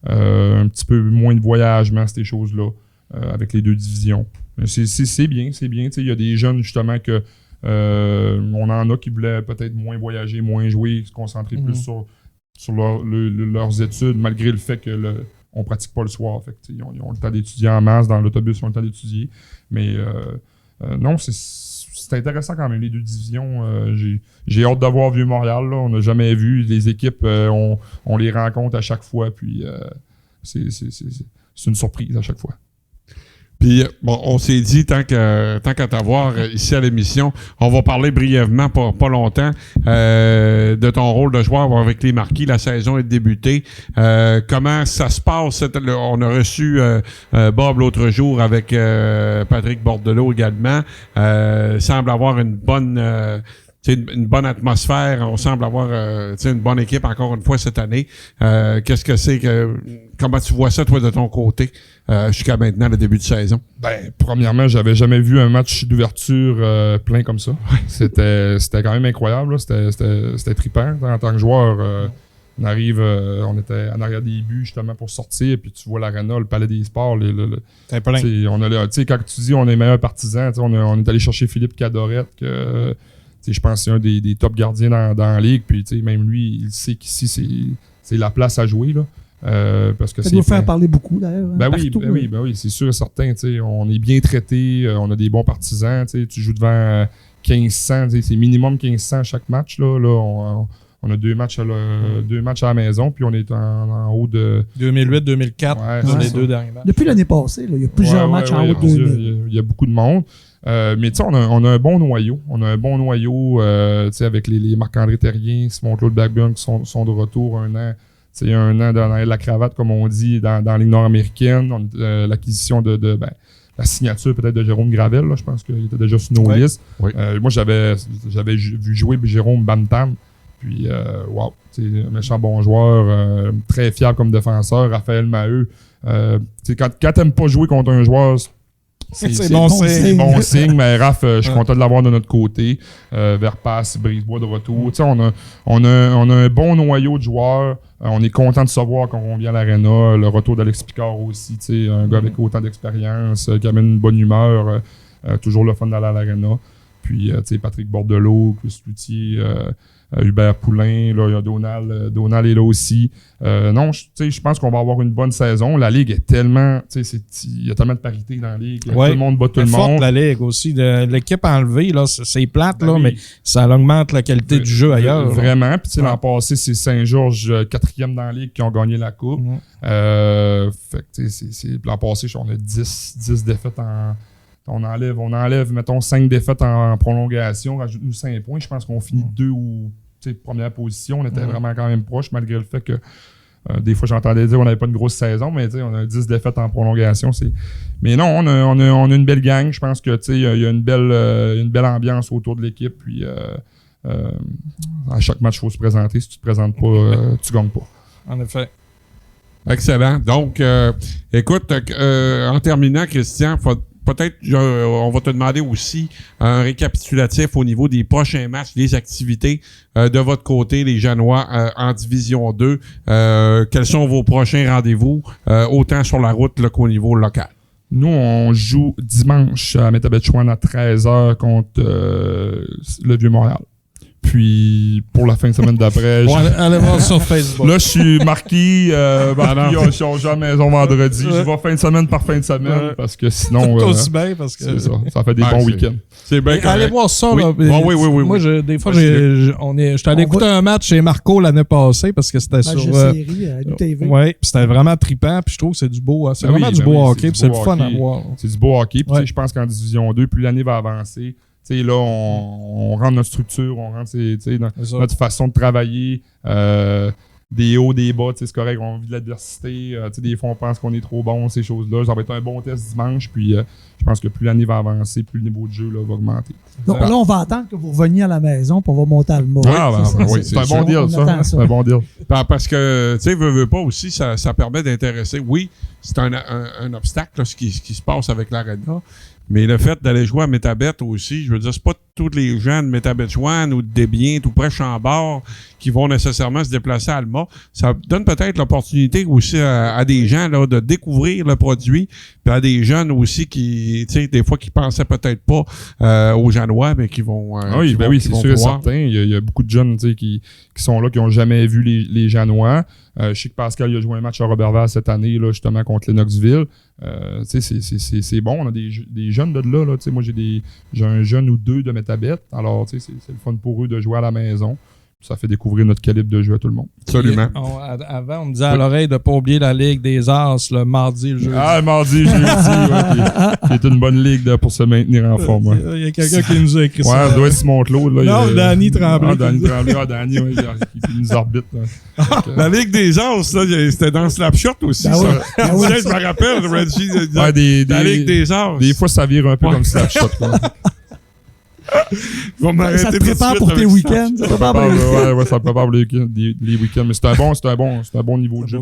Un petit peu moins de voyagement, ces choses-là, avec les 2 divisions. C'est bien. Il y a des jeunes, justement, que on en a qui voulaient peut-être moins voyager, moins jouer, se concentrer plus sur leurs études, malgré le fait que on pratique pas le soir. Fait ils ont le temps d'étudier en masse, dans l'autobus, ils ont le temps d'étudier. Mais non, c'est intéressant quand même, les 2 divisions. J'ai hâte de voir Vieux-Montréal. Là. On n'a jamais vu. Les équipes, on les rencontre à chaque fois. Puis c'est une surprise à chaque fois. Puis, on s'est dit, tant qu'à t'avoir ici à l'émission, on va parler brièvement, pas longtemps, de ton rôle de joueur avec les Marquis. La saison est débutée. Comment ça se passe? On a reçu Bob l'autre jour avec Patrick Bordelot également. Semble avoir une bonne atmosphère. On semble avoir une bonne équipe encore une fois cette année. Qu'est-ce que c'est comment tu vois ça, toi, de ton côté, jusqu'à maintenant, le début de saison? Premièrement, j'avais jamais vu un match d'ouverture plein comme ça. C'était quand même incroyable. Là. C'était trippant. En tant que joueur, on arrive, on était en arrière des buts justement pour sortir, puis tu vois l'aréna, le palais des sports. C'était plein. Quand tu dis on est meilleur partisan, on est allé chercher Philippe Cadorette, que je pense que c'est un des top gardiens dans la ligue. Puis même lui, il sait qu'ici, c'est la place à jouer. Là. Parce que ça doit faire parler beaucoup, d'ailleurs. Ben oui, c'est sûr et certain. On est bien traité, on a des bons partisans. Tu joues devant 1500, c'est minimum 1500 chaque match. Là, on a deux matchs à la maison, puis on est en haut de... 2008-2004, c'est les ça. 2 derniers matchs. Depuis l'année passée, là, il y a plusieurs matchs en haut de 2000. Il y a beaucoup de monde. Mais on a un bon noyau. On a un bon noyau avec les Marc-André Terrien, Simon-Claude Blackburn qui sont de retour un an dans la cravate, comme on dit, dans la Ligue nord-américaine. L'acquisition de la signature peut-être de Jérôme Gravel, là, je pense qu'il était déjà sur nos listes. Oui. Moi, j'avais vu jouer Jérôme Bantam. Puis, wow, un méchant bon joueur, très fiable comme défenseur. Raphaël Maheu. Quand t'aimes pas jouer contre un joueur, c'est bon signe, mais Raph, je suis content de l'avoir de notre côté. Verpasse, Brisebois de retour. On a un bon noyau de joueurs. On est content de savoir quand on vient à l'Arena. Le retour d'Alex Picard aussi, un gars avec autant d'expérience, qui amène une bonne humeur. Toujours le fun d'aller à l'Arena. Puis, Patrick Bordelot, Chris Loutier, Hubert Poulain, là, il y a Donald est là aussi. Non, je pense qu'on va avoir une bonne saison. La Ligue est tellement, il y a tellement de parité dans la Ligue. Tout le monde bat tout le monde. Forte la Ligue aussi. L'équipe enlevée, là, c'est plate, là, mais ça augmente la qualité du jeu ailleurs. Vraiment. Puis, l'an passé, c'est Saint-Georges, 4e dans la Ligue, qui ont gagné la Coupe. Fait que, l'an passé, on a 10 défaites on enlève, mettons, 5 défaites en prolongation, rajoute-nous 5 points. Je pense qu'on finit 2 ou première position. On était vraiment quand même proche, malgré le fait que des fois, j'entendais dire qu'on n'avait pas une grosse saison, mais on a 10 défaites en prolongation. Mais non, on a une belle gang. Je pense que il y a une belle ambiance autour de l'équipe. Puis à chaque match, il faut se présenter. Si tu te présentes pas, tu gagnes pas. En effet. Excellent. Donc, écoute, en terminant, Christian, peut-être on va te demander aussi un récapitulatif au niveau des prochains matchs, des activités de votre côté, les Janois en Division 2. Quels sont vos prochains rendez-vous, autant sur la route qu'au niveau local? Nous, on joue dimanche à Métabetchouan à 13h contre le Vieux-Montréal. Puis, pour la fin de semaine d'après... allez voir sur Facebook. Là, je suis marqué. On joue à la maison vendredi. Je vais fin de semaine par fin de semaine parce que sinon... Tout aussi bien parce que... C'est ça. Ça fait des bons week-ends. C'est bien. Allez voir ça. Oui. Là. Oui. Moi, des fois, j'étais allé écouter un match chez Marco l'année passée parce que c'était sur... série à l'UTV. Oui, puis c'était vraiment trippant. Puis je trouve que c'est du beau. C'est vraiment du beau hockey. Puis c'est le fun à voir. C'est du beau hockey. Puis je pense qu'en Division 2, plus l'année va avancer... là, on rentre notre structure, on rentre dans notre façon de travailler, des hauts, des bas, c'est correct, on vit de l'adversité, des fois on pense qu'on est trop bon, ces choses-là. Ça va être un bon test dimanche, puis je pense que plus l'année va avancer, plus le niveau de jeu là, va augmenter. Donc là, on va attendre que vous reveniez à la maison, puis on va monter à le mot. Oui, c'est un bon deal, ça. C'est un bon deal. Parce que, tu sais, veux pas aussi, ça permet d'intéresser. Oui, c'est un obstacle, là, ce qui se passe avec l'Arena. Mais le fait d'aller jouer à Métabet aussi, je veux dire, c'est pas tous les gens de Métabetchouan ou de Desbiens, tout près Chambord, qui vont nécessairement se déplacer à Alma. Ça donne peut-être l'opportunité aussi à des gens là, de découvrir le produit, puis à des jeunes aussi qui, tu sais, des fois qui pensaient peut-être pas aux Janois, mais qui vont. Oui, c'est sûr et certain. Il y a beaucoup de jeunes qui sont là, qui n'ont jamais vu les Janois. Je sais que Pascal il a joué un match à Roberval cette année, là, justement, contre Lennoxville. C'est bon. On a des jeunes de là. Moi, j'ai un jeune ou deux de Métabet. Alors, c'est le fun pour eux de jouer à la maison. Ça fait découvrir notre calibre de jeu à tout le monde. Absolument. Avant, on me disait à l'oreille de ne pas oublier la Ligue des As le mardi, le jeudi. Ah, mardi, jeudi, c'est une bonne ligue pour se maintenir en forme. Il y a quelqu'un qui nous a écrit ça. Ouais, ça doit être Simon Claude. Non, Danny Tremblay. Danny Tremblay, qui nous arbitre. La Ligue des As, c'était dans Slapshot aussi. Ça. Je me rappelle, Reggie, la Ligue des As. Des fois, ça vire un peu comme Slapshot. Ça te prépare pour tes week-ends. Ça te prépare pour les week-ends. Ça te prépare pour les week-ends. Mais c'est un bon niveau de jeu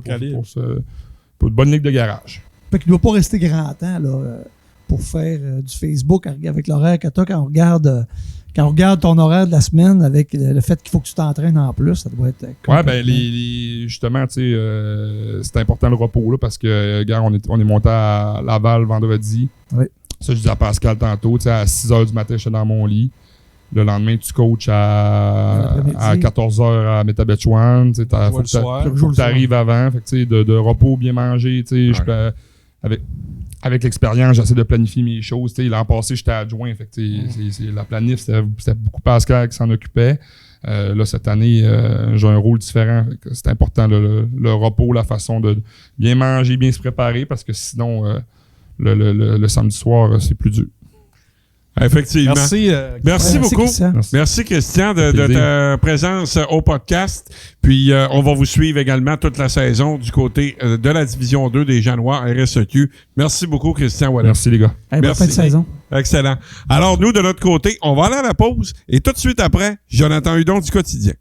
pour une bonne ligue de garage. Fait qu'il ne doit pas rester grand temps là, pour faire du Facebook avec l'horaire que tu as quand on regarde ton horaire de la semaine avec le fait qu'il faut que tu t'entraînes en plus. Ça doit être ouais, ben justement, tu sais, c'est important le repos là, parce que regarde, on est monté à Laval vendredi. Oui. Ça, je disais à Pascal tantôt, à 6h du matin, j'étais dans mon lit. Le lendemain, tu coaches à L'après-midi. 14h à Métabetchouan. Tu joues le soir. faut que tu arrives avant. Fait que, tu sais, de repos, bien manger. Tu sais, je peux, avec l'expérience, j'essaie de planifier mes choses. Tu sais, l'an passé, j'étais adjoint. Fait que, tu sais, la planif, c'était beaucoup Pascal qui s'en occupait. Là, cette année, j'ai un rôle différent. C'est important, le repos, la façon de bien manger, bien se préparer, parce que sinon, le samedi soir, c'est plus dur. Effectivement. Merci beaucoup. Christian. Merci, Christian, de ta présence au podcast. Puis, on va vous suivre également toute la saison du côté de la Division 2 des Janois RSEQ. Merci beaucoup, Christian Wallet. Merci, les gars. Bonne Merci. fin de saison. Excellent. Alors, nous, de notre côté, on va aller à la pause et tout de suite après, Jonathan Hudon du Quotidien.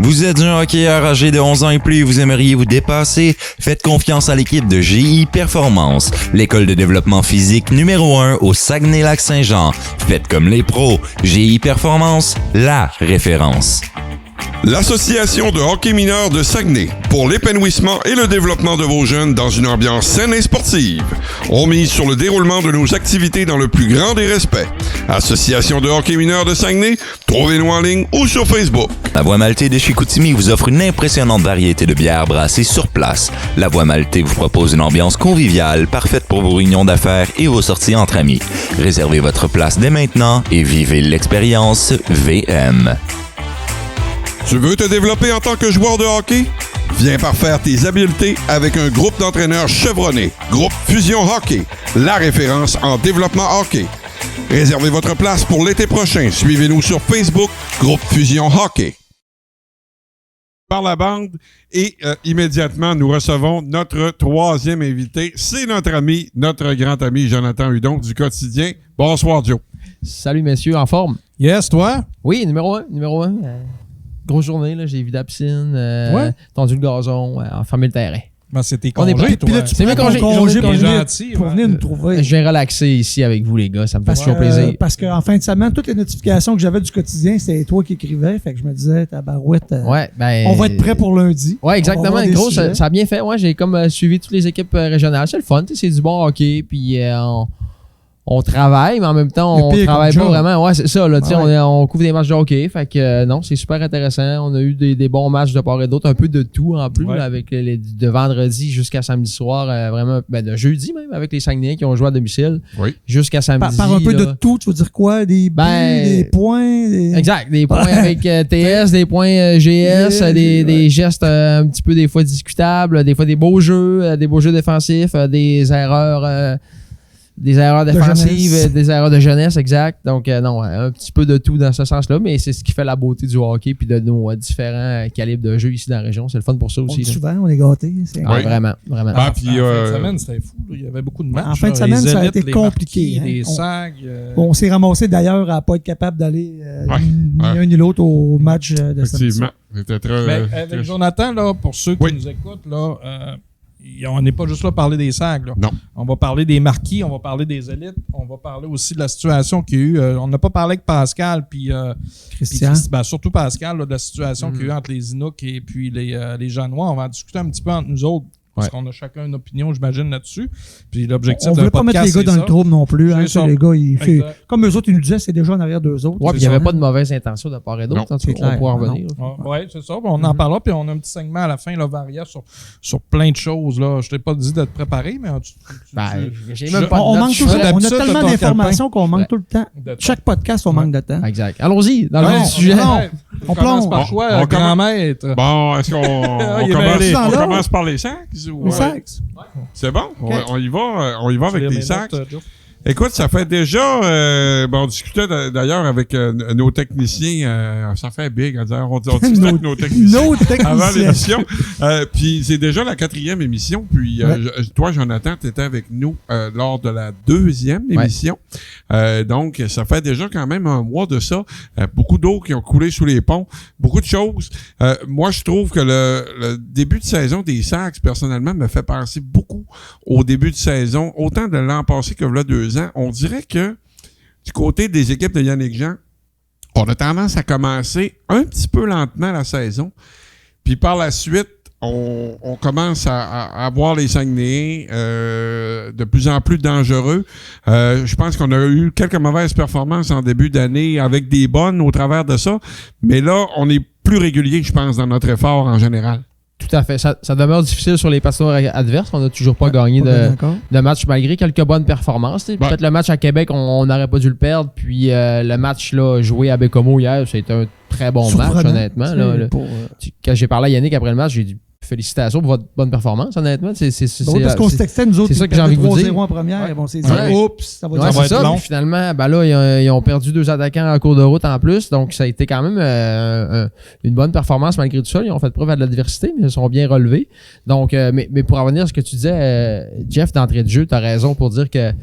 Vous êtes un hockeyeur âgé de 11 ans et plus et vous aimeriez vous dépasser? Faites confiance à l'équipe de GI Performance, l'école de développement physique numéro 1 au Saguenay-Lac-Saint-Jean. Faites comme les pros. GI Performance, la référence. L'Association de hockey mineur de Saguenay, pour l'épanouissement et le développement de vos jeunes dans une ambiance saine et sportive. On mise sur le déroulement de nos activités dans le plus grand des respects. Association de hockey mineur de Saguenay, trouvez-nous en ligne ou sur Facebook. La Voie Maltée de Chicoutimi vous offre une impressionnante variété de bières brassées sur place. La Voie Maltée vous propose une ambiance conviviale, parfaite pour vos réunions d'affaires et vos sorties entre amis. Réservez votre place dès maintenant et vivez l'expérience VM. Tu veux te développer en tant que joueur de hockey? Viens parfaire tes habiletés avec un groupe d'entraîneurs chevronnés. Groupe Fusion Hockey, la référence en développement hockey. Réservez votre place pour l'été prochain. Suivez-nous sur Facebook, Groupe Fusion Hockey. Par la bande et immédiatement, nous recevons notre troisième invité. C'est notre ami, notre grand ami Jonathan Hudon du Quotidien. Bonsoir, Joe. Salut, messieurs, en forme? Yes, toi? Oui, numéro 1. Grosse journée, là, j'ai vidé la piscine, tendu le gazon, enfermé le terrain. Ben, c'est tes On est congés, prêt. toi. Puis là, tu C'est mes prends ton congés. congé pour T'es venir, gentil, pour ouais. venir nous trouver. Je viens relaxer ici avec vous, les gars. Ça me fait toujours plaisir. Parce qu'en fin de semaine, toutes les notifications que j'avais du quotidien, c'était toi qui écrivais. Fait que je me disais, tabarouette, Ouais, ben, on va être prêt pour lundi. Ouais, On va exactement. avoir des Gros, sujets. ça a bien fait. Ouais, j'ai comme suivi toutes les équipes régionales. C'est le fun, tu sais, c'est du bon hockey. Puis on travaille, mais en même temps, on Le pire travaille comme pas job. vraiment. Ouais, c'est ça. Là, tu sais, Ouais. on couvre des matchs de hockey. Fait que non, c'est super intéressant. On a eu des bons matchs de part et d'autre. Un peu de tout en plus, Ouais. là, avec de vendredi jusqu'à samedi soir. Vraiment, ben, de jeudi même, avec les Saguenayens qui ont joué à domicile. Oui. Jusqu'à samedi. Par un peu là. de tout, tu veux dire quoi? Des buts, Ben, des points? Exact. Des points avec TS, des points GS, des gestes un petit peu des fois discutables, des fois des beaux jeux défensifs, des erreurs défensives, jeunesse. des erreurs de jeunesse, exact. Donc, non, un petit peu de tout dans ce sens-là, mais c'est ce qui fait la beauté du hockey puis de nos différents calibres de jeu ici dans la région. C'est le fun pour ça On aussi. dit là. souvent, on est gâtés. C'est- Ouais, vraiment, vraiment. Ah, puis, En fin de semaine, c'était fou. Là. Il y avait beaucoup de matchs. En fin de là. semaine, Les ça a élites, été les compliqué, marquis, hein. Les On- SAG. On s'est ramassé d'ailleurs à pas être capable d'aller Ouais, ni ouais. un ni l'autre au match de samedi Effectivement. soir. C'était très... Ben, avec Jonathan, là, pour ceux qui Oui. nous écoutent, là, on n'est pas juste là à parler des SAG. Là. Non. On va parler des marquis, on va parler des élites, on va parler aussi de la situation qu'il y a eu. On n'a pas parlé avec Pascal, puis Christian. ben, surtout Pascal, là, de la situation qu'il y a eu entre les Inuks et puis les Janois. On va en discuter un petit peu entre nous autres. Parce qu'on a chacun une opinion, j'imagine, là-dessus. Puis l'objectif On ne d'un voulait pas mettre podcast, les gars dans c'est le ça. trouble non plus. Hein, C'est ça. les gars, Exact. comme eux autres, ils nous disaient, c'est déjà en arrière d'eux autres. Ouais, puis il n'y avait pas de mauvaise intention de part et d'autre. Non, En tout cas, c'est clair. on pourra en Non. revenir. Oui, c'est ça. On en parlera, puis on a un petit segment à la fin, là, variant sur plein de choses. Là. Je t'ai pas dit de te préparer, mais Ben, j'ai même pas de On notes, manque je tout ferais- ça. On a d'habitude, tellement t'as ton d'informations qu'on manque Ouais. tout le temps. de temps. Chaque podcast, on manque de temps. Exact. Allons-y, dans le Non, vif du sujet. non. On On commence plonge. par choix, On grand maître. Bon, est-ce qu'on Il est mêlé. on Dans l'ordre. commence par les sacs? Ou, Les sacs. C'est bon? On y va avec les sacs. Joe. Écoute, ça fait déjà... on discutait d'ailleurs avec nos techniciens. Ça fait big. On discutait avec nos techniciens. Nos Avant techniciens. l'émission. Puis c'est déjà la 4e émission. Puis toi, Jonathan, tu étais avec nous lors de la 2e émission. Donc, ça fait déjà quand même un mois de ça. Beaucoup d'eau qui ont coulé sous les ponts. Beaucoup de choses. Moi, je trouve que le début de saison des Sacs, personnellement, me fait penser beaucoup au début de saison. Autant de l'an passé que là 2 ans. On dirait que du côté des équipes de Yannick Jean, on a tendance à commencer un petit peu lentement la saison. Puis par la suite, on commence à voir les Saguenayens de plus en plus dangereux. Je pense qu'on a eu quelques mauvaises performances en début d'année avec des bonnes au travers de ça. Mais là, on est plus régulier, je pense, dans notre effort en général. Tout à fait. Ça demeure difficile sur les patinoires adverses. On n'a toujours pas gagné de match malgré quelques bonnes performances. Peut-être le match à Québec, on n'aurait pas dû le perdre. Puis le match là, joué à Bécomo hier, c'était un très bon match, honnêtement. Quand j'ai parlé à Yannick après le match, j'ai dit félicitations pour votre bonne performance, honnêtement. Parce qu'on se textait, nous autres, c'est ça que j'ai envie de vous dire. 3-0 en première. On s'est dit, oups, ça va être long. Puis finalement, là, ils ont perdu 2 attaquants en cours de route en plus. Donc, ça a été quand même une bonne performance malgré tout ça. Ils ont fait preuve à de l'adversité, mais ils sont bien relevés. Donc, mais pour revenir à ce que tu disais, Jeff, d'entrée de jeu, tu as raison pour dire que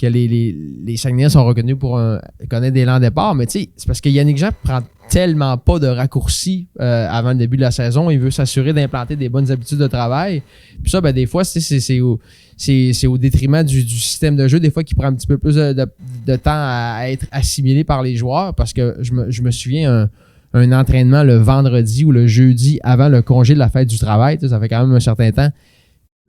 les Saguenayens sont reconnus pour connaître des lents départ. Mais tu sais, c'est parce que Yannick Jean prend tellement pas de raccourcis avant le début de la saison. Il veut s'assurer d'implanter des bonnes habitudes de travail. Puis ça, des fois, c'est au détriment du système de jeu. Des fois, qui prend un petit peu plus de temps à être assimilé par les joueurs. Parce que je me souviens un entraînement le vendredi ou le jeudi avant le congé de la fête du travail. Ça fait quand même un certain temps.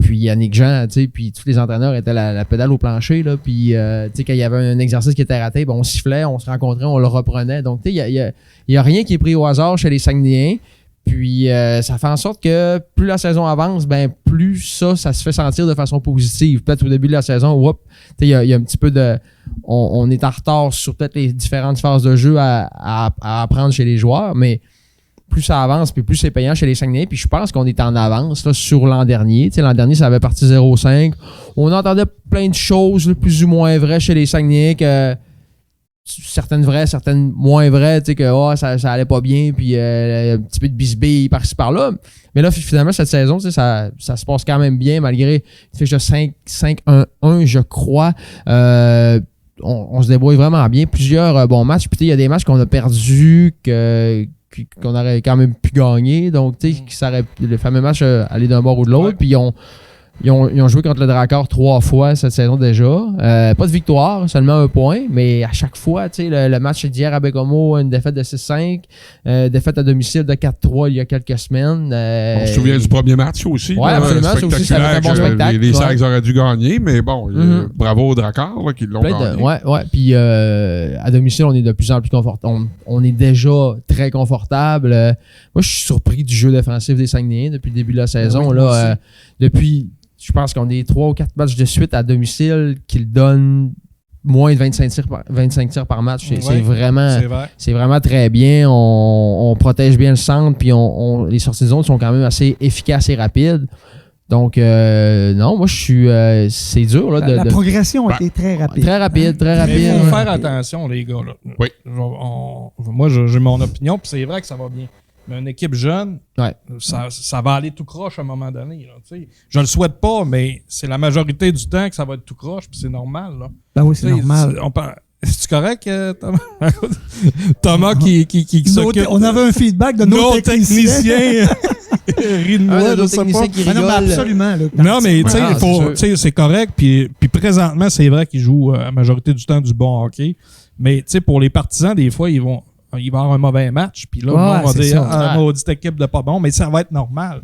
Puis Yannick Jean, puis tous les entraîneurs étaient la pédale au plancher. Là, puis quand il y avait un exercice qui était raté, on sifflait, on se rencontrait, on le reprenait. Donc, il y a rien qui est pris au hasard chez les Saguenayens. Puis ça fait en sorte que plus la saison avance, plus ça se fait sentir de façon positive. Peut-être au début de la saison, il y a un petit peu de... On est en retard sur peut-être les différentes phases de jeu à apprendre chez les joueurs, mais plus ça avance, puis plus c'est payant chez les Saguenayens. Puis je pense qu'on est en avance là, sur l'an dernier. L'an dernier, ça avait parti 0-5. On entendait plein de choses là, plus ou moins vraies chez les Saguenayens, que certaines vraies, certaines moins vraies, que ça allait pas bien, puis un petit peu de bisbille par-ci par-là. Mais là, finalement, cette saison, ça se passe quand même bien, malgré une fiche de 5-1-1, je crois. On se débrouille vraiment bien. Plusieurs bons matchs. Puis il y a des matchs qu'on a perdus, qu'on aurait quand même pu gagner. Donc, le fameux match aller d'un bord ou de l'autre. Puis ils ont joué contre le Drakkar 3 fois cette saison déjà. Pas de victoire, seulement 1 point. Mais à chaque fois, le match d'hier à Bécomo, une défaite de 6-5. Défaite à domicile de 4-3 il y a quelques semaines. On se souvient du premier match aussi. Oui, absolument. Ça aussi, ça avait un bon spectacle. Les Sags auraient dû gagner, mais bon, bravo au Drakkar qui l'ont gagné. Ouais. Puis à domicile, on est de plus en plus confortable. On est déjà très confortable. Moi, je suis surpris du jeu défensif des Saguenayens depuis le début de la saison. Depuis... Je pense qu'on est 3 ou 4 matchs de suite à domicile qu'ils donnent moins de 25 tirs par match. C'est vraiment très bien. On protège bien le centre, puis les sorties de zone sont quand même assez efficaces et rapides. Donc, non, moi, je suis... c'est dur. Là, la progression a été très rapide. Très rapide. Il faut faire attention, les gars. Là. Oui. Moi, j'ai mon opinion, puis c'est vrai que ça va bien. Mais une équipe jeune, ça va aller tout croche à un moment donné. Là, je le souhaite pas, mais c'est la majorité du temps que ça va être tout croche, puis c'est normal. Là. Ben oui, c'est normal. C'est-tu correct, Thomas? Thomas qui s'occupe... On avait un feedback de nos techniciens. Ris de moi, je sais pas. Non, mais absolument. Là, non, mais tu sais, c'est correct. Puis présentement, c'est vrai qu'ils jouent la majorité du temps du bon hockey. Mais pour les partisans, des fois, il va y avoir un mauvais match, puis là, on va dire, maudite équipe de pas bon, mais ça va être normal.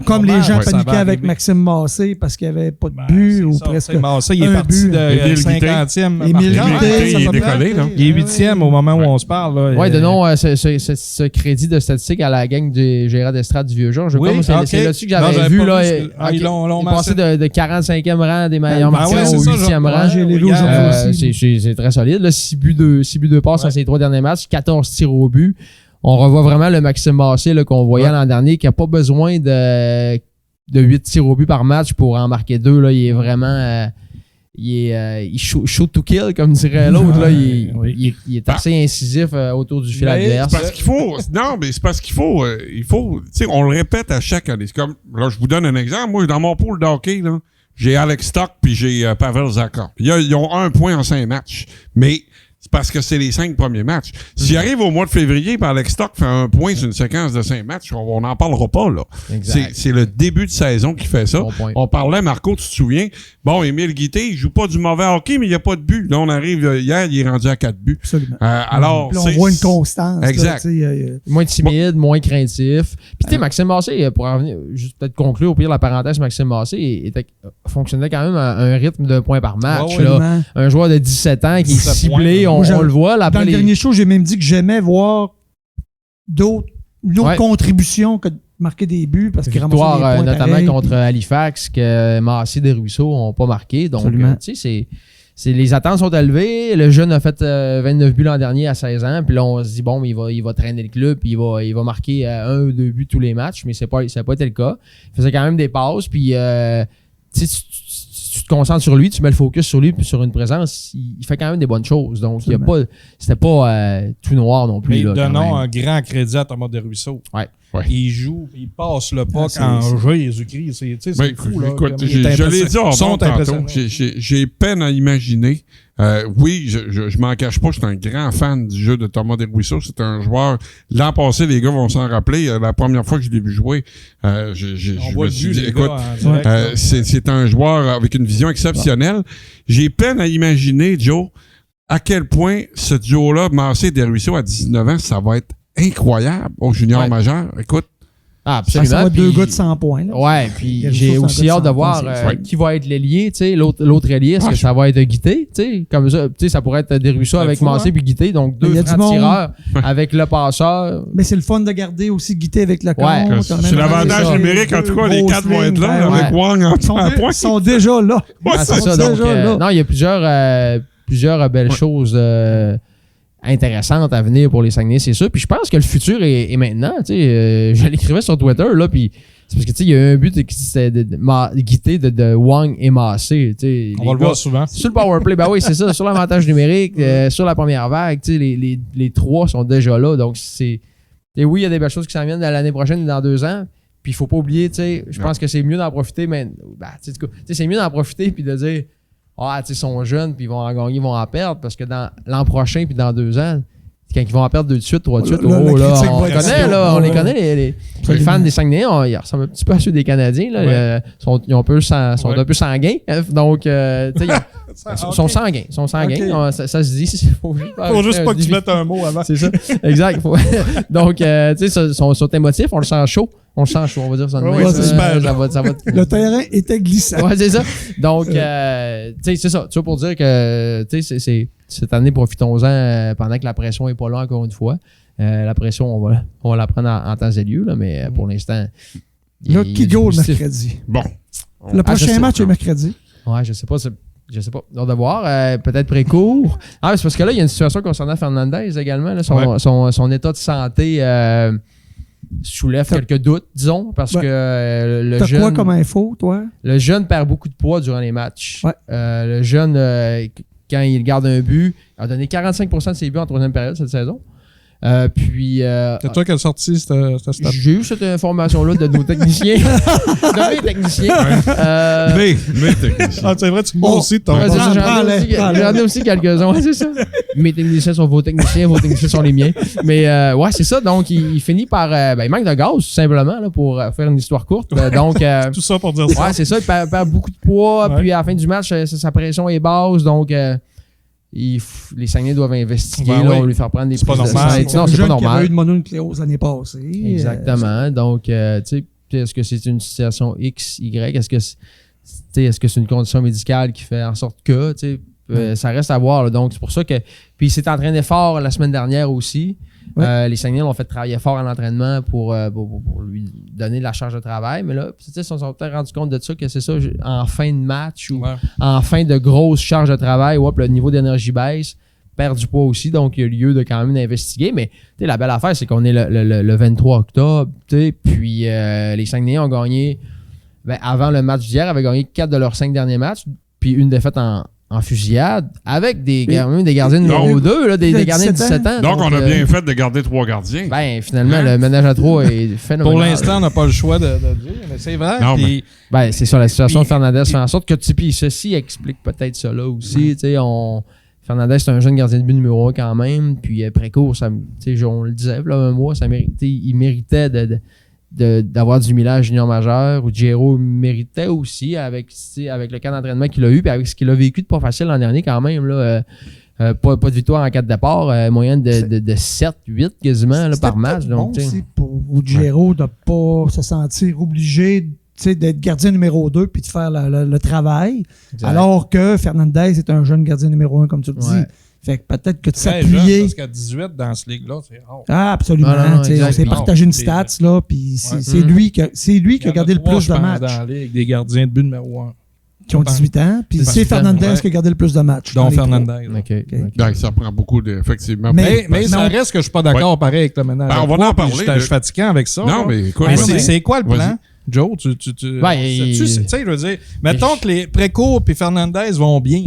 Comme les gens paniquaient avec Maxime Massé parce qu'il n'y avait pas de but ou presque. Massé, il est parti de 50e. Il est décollé, là. Il est 8e au moment où on se parle. Oui, donnons ce crédit de statistique à la gang du Gérard d'Estrade du Vieux-Genre. C'est là-dessus que j'avais vu. Ils ont passé de 45e rang des meilleurs marqueurs au 8e rang. C'est très solide. 6 buts, 2 passes à ces 3 derniers matchs, 14 tirs au but. On revoit vraiment le Maxime Massé qu'on voyait l'an dernier, qui n'a pas besoin de 8 tirs au but par match pour en marquer 2. Là. Il est vraiment... il shoot to kill, comme dirait l'autre. Là. Il est assez incisif autour du fil adverse. C'est parce qu'il faut... Non, mais c'est parce qu'il faut... on le répète à chaque année. C'est comme... Là, je vous donne un exemple. Moi, dans mon pool de hockey, là, j'ai Alex Stock puis j'ai Pavel Zacha. Ils ont 1 point en 5 matchs. Mais... C'est parce que c'est les 5 premiers matchs. S'il arrive au mois de février, par Alex Stock fait un point sur une séquence de 5 matchs, on n'en parlera pas, là. C'est le début de saison qui fait ça. Bon point. On parlait, Marco, tu te souviens? Bon, Émile Guité, il joue pas du mauvais hockey, mais il n'y a pas de but. Là, on arrive hier, il est rendu à 4 buts. Absolument. Alors, Puis on voit une constance. Exact. Là, Moins timide, moins craintif. Puis tu sais, Maxime Massé, pour en revenir, juste peut-être conclure au pire la parenthèse, Maxime Massé fonctionnait quand même à un rythme de points par match. Là. Un joueur de 17 ans qui est ciblé, on le voit. Là, dans le dernier show, j'ai même dit que j'aimais voir d'autres contributions que de marquer des buts parce qu'il ramassait des points notamment pareils, contre Halifax que Massé des Ruisseaux n'ont pas marqué. Donc, tu sais, les attentes sont élevées. Le jeune a fait 29 buts l'an dernier à 16 ans. Puis là, on se dit, bon, il va traîner le club. Puis il va marquer 1 ou 2 buts tous les matchs. Mais ça n'a pas été le cas. Il faisait quand même des passes. Puis, tu te concentres sur lui, tu mets le focus sur lui. Puis sur une présence, il fait quand même des bonnes choses. Donc, c'était pas tout noir non plus. Mais donnons un grand crédit à Thomas Desruisseaux. Ouais. Il joue, il passe le pas quand Jésus-Christ. C'est fou. Là, écoute, je l'ai dit tantôt, j'ai peine à imaginer. Oui, je m'en cache pas, je suis un grand fan du jeu de Thomas Desruisseaux. C'est un joueur. L'an passé, les gars vont s'en rappeler. La première fois que je l'ai vu jouer, je me suis dit, écoute, c'est un joueur avec une vision exceptionnelle. J'ai peine à imaginer, Joe, à quel point ce duo-là, Massé et Desruisseaux, à 19 ans, ça va être incroyable au junior majeur. Écoute. Ah, absolument. Ça va être 2 gars de 100 points. Là. Ouais, puis j'ai aussi hâte de voir qui va être l'ailier, tu sais, l'autre ailier, est-ce que ça va être Guité, tu sais, comme ça, tu sais, ça pourrait être Desruisseaux avec Massé puis Guité, donc 2 francs-tireurs avec le passeur. Mais c'est le fun de garder aussi Guité avec le compte. C'est l'avantage numérique, en tout cas, les 4 vont être là, avec Wang en point. Ils sont déjà là. C'est ça, donc, non, il y a plusieurs belles choses intéressante à venir pour les Saguenay, c'est sûr. Puis je pense que le futur est maintenant. Je l'écrivais sur Twitter, là, puis c'est parce que il y a eu un but qui c'était Guité de Wang et Massé. On va le voir souvent. Sur le powerplay, ben oui, c'est ça. Sur l'avantage numérique, sur la première vague, les 3 sont déjà là. Donc, c'est. Et oui, il y a des belles choses qui s'en viennent l'année prochaine et dans 2 ans. Puis il faut pas oublier, je pense que c'est mieux d'en profiter, mais c'est mieux d'en profiter puis de dire. Ils sont jeunes, puis ils vont en gagner, ils vont en perdre, parce que dans l'an prochain, puis dans 2 ans, quand ils vont en perdre 2 de suite, 3 de suite, on les connaît, les fans des Saguenay, ils ressemblent un petit peu à ceux des Canadiens, là, ils sont un peu sanguins, donc, ils sont sanguins, ça se dit, faut juste pas que tu mettes un mot avant. C'est ça, exact. Donc, ils sont émotifs, on le sent chaud. On va dire ça de même. Ça va. Le terrain était glissant. Ouais, c'est ça. Donc, c'est ça. Tu vois, pour dire que, cette année, profitons-en pendant que la pression est pas là, encore une fois. La pression, on va la prendre en temps et lieu, là, mais pour l'instant. Là, qui go le mercredi? Bon. Le prochain match est mercredi. Ouais, je sais pas. On va voir. Peut-être précourt. Ah, c'est parce que là, il y a une situation concernant Fernandez également. Là, son état de santé soulève quelques doutes, disons, parce que le jeune... T'as quoi comme info, toi? Le jeune perd beaucoup de poids durant les matchs. Ouais. Le jeune, quand il garde un but, il a donné 45% de ses buts en 3e période cette saison. C'est toi qui as sorti cette stat? J'ai eu cette information-là de nos techniciens. De mes techniciens. Mes techniciens. C'est vrai, tu m'as aussi ton... J'en ai aussi quelques-uns, c'est ça. Mes techniciens sont vos techniciens sont les miens. Mais c'est ça. Donc, il finit par... il manque de gaz, tout simplement, là, pour faire une histoire courte. Donc, tout ça pour dire ça. Ouais, c'est ça. Il perd beaucoup de poids. Puis, à la fin du match, sa pression est basse. Donc... les Saguenay doivent investiguer, on va lui faire prendre des prises de sang. Non, c'est pas normal. Il y a eu de mononucléose l'année passée. Exactement. Donc, est-ce que c'est une situation X, Y? Est-ce que c'est une condition médicale qui fait en sorte que, ça reste à voir. Là. Donc, c'est pour ça que... Puis, il s'est entraîné fort la semaine dernière aussi. Ouais. Les Saguenay l'ont fait travailler fort à l'entraînement pour lui donner de la charge de travail. Mais là, ils se sont peut-être rendus compte de ça, que c'est ça, en fin de match ou en fin de grosse charge de travail, le niveau d'énergie baisse, perd du poids aussi. Donc, il y a lieu de quand même d'investiguer. Mais la belle affaire, c'est qu'on est le 23 octobre. Puis, les Saguenay ont gagné, avant le match d'hier, avaient gagné 4 de leurs 5 derniers matchs. Puis, une défaite en fusillade avec des gardiens numéro 2, des gardiens de 17 ans. Donc, on a bien fait de garder 3 gardiens. Finalement, le ménage à 3 est phénoménal. Pour l'instant, on n'a pas le choix de dire, mais c'est vrai. Non, c'est ça, la situation de Fernandez fait en sorte que ceci explique peut-être cela aussi. Fernandez, c'est un jeune gardien de but numéro 1 quand même. Puis Précourt, on le disait, là, un mois, il méritait d'avoir du millage junior majeur. Ruggiero méritait aussi avec le camp d'entraînement qu'il a eu, puis avec ce qu'il a vécu de pas facile l'an dernier quand même. Là, pas de victoire en 4 départs, moyenne de 7, 8 quasiment là, par match. Donc, bon aussi pour Ruggiero de ne pas se sentir obligé d'être gardien numéro 2 puis de faire le travail. Exact. Alors que Fernandez est un jeune gardien numéro 1, comme tu le dis. Fait que peut-être que de s'appuyer. Parce qu'à 18 dans ce ligue-là, c'est rare. Ah, absolument. On s'est partagé une stats, là, puis c'est lui qui a gardé le plus de matchs. Dans la ligue, des gardiens de but numéro 1. Qui ont 18 ans, puis c'est Fernandez qui a gardé le plus de matchs. Donc Fernandez. Donc, ça prend beaucoup effectivement. Mais ça reste que je suis pas d'accord pareil avec le maintenant. On va en parler. Je suis fatiguant avec ça. Non, mais écoute. C'est quoi le plan? Joe, tu sais, je veux dire, mettons que les Précourt et Fernandez vont bien.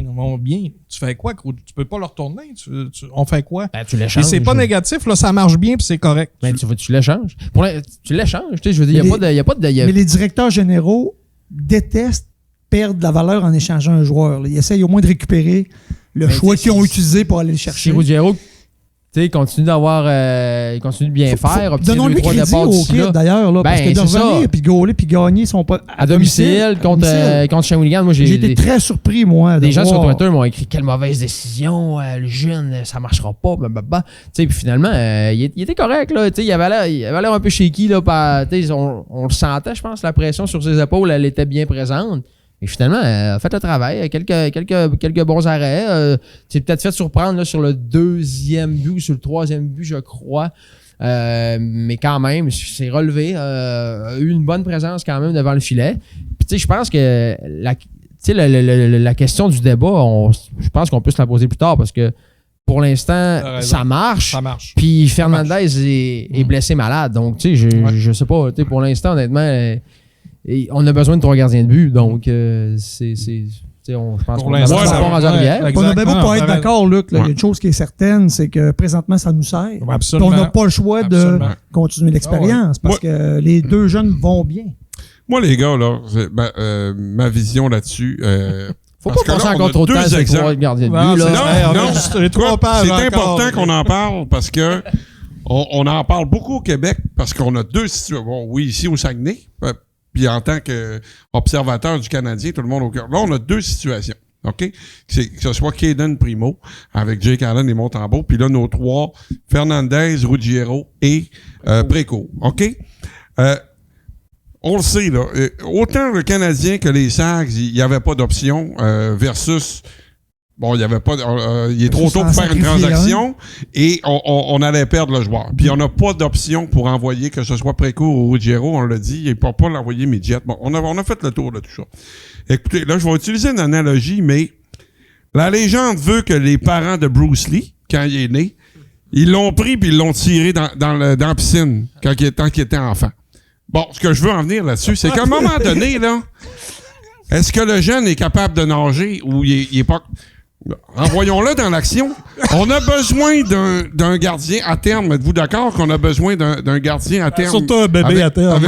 Tu fais quoi? Tu peux pas leur tourner? On fait quoi? Tu l'échanges. Et c'est pas négatif, là, ça marche bien puis c'est correct. Mais tu l'échanges. Tu l'échanges, je veux dire, il n'y a pas de... Mais les directeurs généraux détestent perdre de la valeur en échangeant un joueur. Là. Ils essayent au moins de récupérer le choix qu'ils ont utilisé pour aller le chercher. Si Ruggiero continue il continue de bien faire. Donnons-lui crédit au Kid d'ailleurs, là, parce que de revenir puis gauler puis gagner sont pas à domicile contre Shawinigan. Moi, j'ai été très surpris, moi. Des gens sur Twitter m'ont écrit quelle mauvaise décision, le jeune, ça marchera pas. Puis finalement, il était correct. Là, il avait l'air un peu shaky. Là, on le sentait, je pense, la pression sur ses épaules, elle était bien présente. Et finalement, fait le travail, quelques bons arrêts. C'est peut-être fait surprendre là, sur le 2e but ou sur le 3e but, je crois. Mais quand même, c'est relevé. A eu une bonne présence quand même devant le filet. Puis je pense que la question du débat, je pense qu'on peut se la poser plus tard parce que pour l'instant, ça marche. Puis Fernandez est blessé malade. Donc, je sais pas. Pour l'instant, honnêtement... Et on a besoin de 3 gardiens de but, donc je pense qu'on a besoin de en arrière. On a bien beau pas être d'accord, Luc. Il y a une chose qui est certaine, c'est que présentement, ça nous sert. On n'a pas le choix de continuer l'expérience parce que les deux jeunes vont bien. Moi, les gars, là, ma vision là-dessus... Faut pas passer encore trop de temps sur 3 gardiens de but. Non, c'est important qu'on en parle parce que on en parle beaucoup au Québec parce qu'on a 2 situations. Bon, oui, ici au Saguenay, puis en tant qu'observateur du Canadien, tout le monde au cœur. Là, on a 2 situations, OK? Que ce soit Caden Primo avec Jake Allen et Montembeault, puis là, nos 3, Fernandez, Ruggiero et Précourt, OK? On le sait, là. Autant le Canadien que les Sags, il n'y avait pas d'option versus... Bon, il y avait pas, il est trop tôt pour faire une transaction et on allait perdre le joueur. Puis on n'a pas d'option pour envoyer, que ce soit Précourt ou Ruggiero, on l'a dit, il ne peut pas l'envoyer immédiat. Bon, on a fait le tour de tout ça. Écoutez, là, je vais utiliser une analogie, mais la légende veut que les parents de Bruce Lee, quand il est né, ils l'ont pris puis ils l'ont tiré dans la piscine tant qu'il était enfant. Bon, ce que je veux en venir là-dessus, c'est qu'à un moment donné, là, est-ce que le jeune est capable de nager ou il est pas... Envoyons-le dans l'action. On a besoin d'un gardien à terme. Êtes-vous d'accord qu'on a besoin d'un gardien à terme? Surtout un bébé à terme.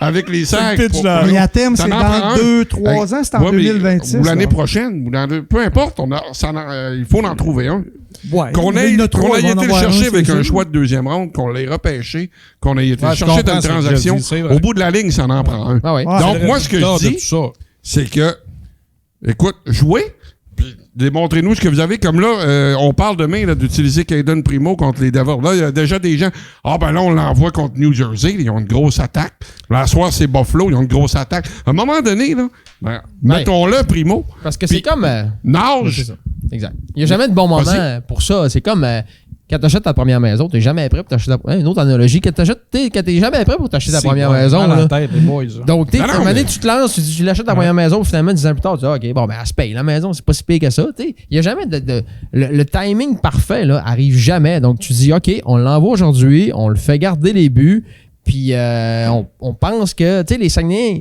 Avec les sacs. Mais à terme, c'est dans 2-3 ans, c'est en 2026. Ou l'année prochaine. Peu importe, il faut en trouver un. Ouais, qu'on ait été le chercher avec un choix de 2e ronde, qu'on l'ait repêché, qu'on ait été le chercher dans une transaction. Au bout de la ligne, ça en prend un. Donc, moi, ce que je dis, c'est que, écoute, jouez. Puis démontrez-nous ce que vous avez. Comme là, on parle demain d'utiliser Caden Primo contre les Devils. Là, il y a déjà des gens. Ah ben là, on l'envoie contre New Jersey. Ils ont une grosse attaque. Là, ce soir, c'est Buffalo. Ils ont une grosse attaque. À un moment donné, là, mettons-le, Primo. Parce que c'est comme... nage. C'est ça. Exact. Il n'y a jamais de bon moment pour ça. C'est comme... quand tu achètes ta première maison, tu n'es jamais prêt pour t'acheter une autre analogie. Quand tu n'es jamais prêt pour t'acheter ta première maison. Là. Tête, les boys, donc, tu te lances, tu l'achètes ta première maison, finalement, 10 ans plus tard, tu dis, OK, bon, ben, elle se paye la maison, c'est pas si pire que ça. Il n'y a jamais le timing parfait, là, arrive jamais. Donc, tu dis, OK, on l'envoie aujourd'hui, on le fait garder les buts, puis on pense que, tu sais, les Saguenayens,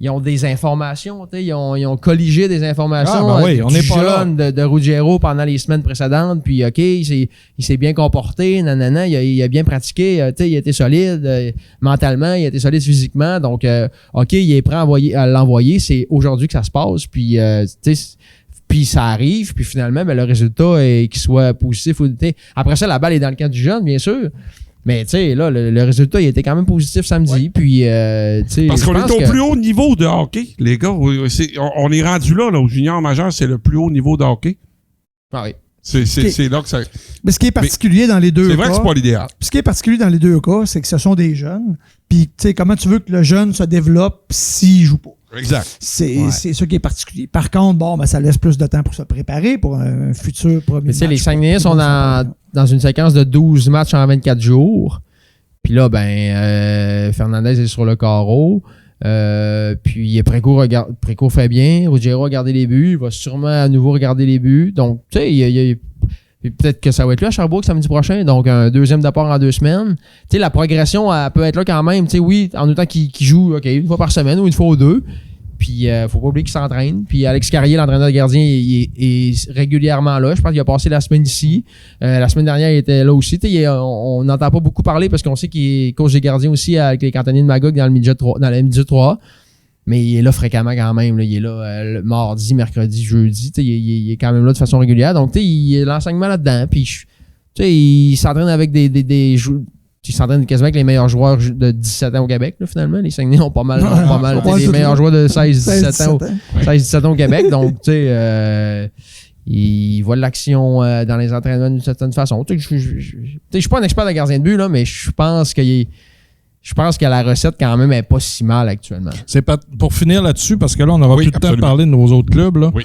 ils ont des informations, ils ont colligé des informations on est pas là. de Ruggiero pendant les semaines précédentes, puis OK, il s'est bien comporté, nanana, il a bien pratiqué, il a été solide mentalement, il a été solide physiquement, donc OK, il est prêt à l'envoyer, c'est aujourd'hui que ça se passe, puis Puis ça arrive, puis finalement, ben, le résultat est qu'il soit positif ou après ça, la balle est dans le camp du jeune, bien sûr. Mais tu sais, là, le résultat, il était quand même positif samedi. Ouais. Puis, tu sais. Parce qu'on est au plus haut niveau de hockey, les gars. On est rendu là, au junior majeur, c'est le plus haut niveau de hockey. Ah oui. C'est là que ça. Mais ce qui est particulier dans les deux cas. C'est vrai que c'est pas l'idéal. Ce qui est particulier dans les deux cas, c'est que ce sont des jeunes. Puis, tu sais, comment tu veux que le jeune se développe s'il joue pas? Exact. C'est ça qui est particulier. Par contre, bon, ben, ça laisse plus de temps pour se préparer pour un futur premier match. Tu sais, les Saguenayens sont dans une séquence de 12 matchs en 24 jours. Puis là, ben, Fernandez est sur le carreau. Puis Précourt fait bien. Ruggiero a gardé les buts. Il va sûrement à nouveau regarder les buts. Donc, tu sais, peut-être que ça va être là à Sherbrooke samedi prochain. Donc, un deuxième départ en 2 semaines. Tu sais, la progression, elle peut être là quand même. Tu sais, oui, en autant qu'il joue, OK, une fois par semaine ou une fois ou 2. Puis, faut pas oublier qu'il s'entraîne. Puis, Alex Carrier, l'entraîneur de gardien, il est régulièrement là. Je pense qu'il a passé la semaine ici. La semaine dernière, il était là aussi. Tu sais, on n'entend pas beaucoup parler parce qu'on sait qu'il est coach des gardiens aussi avec les cantonniers de Magog dans le midget 3. Mais il est là fréquemment quand même. Là. Il est là le mardi, mercredi, jeudi. Il est quand même là de façon régulière. Donc, il y a l'enseignement là-dedans. Puis, il s'entraîne avec des joueurs. Il s'entraîne quasiment avec les meilleurs joueurs de 17 ans au Québec, là, finalement. Les Saguenay ont pas mal les meilleurs joueurs de 16-17 ans au Québec. Donc, tu sais, il voit de l'action dans les entraînements d'une certaine façon. Je suis pas un expert de gardien de but, là, mais je pense que la recette, quand même, est pas si mal actuellement. C'est pour finir là-dessus, parce que là, on aura plus de temps de parler de nos autres clubs. Là. Oui.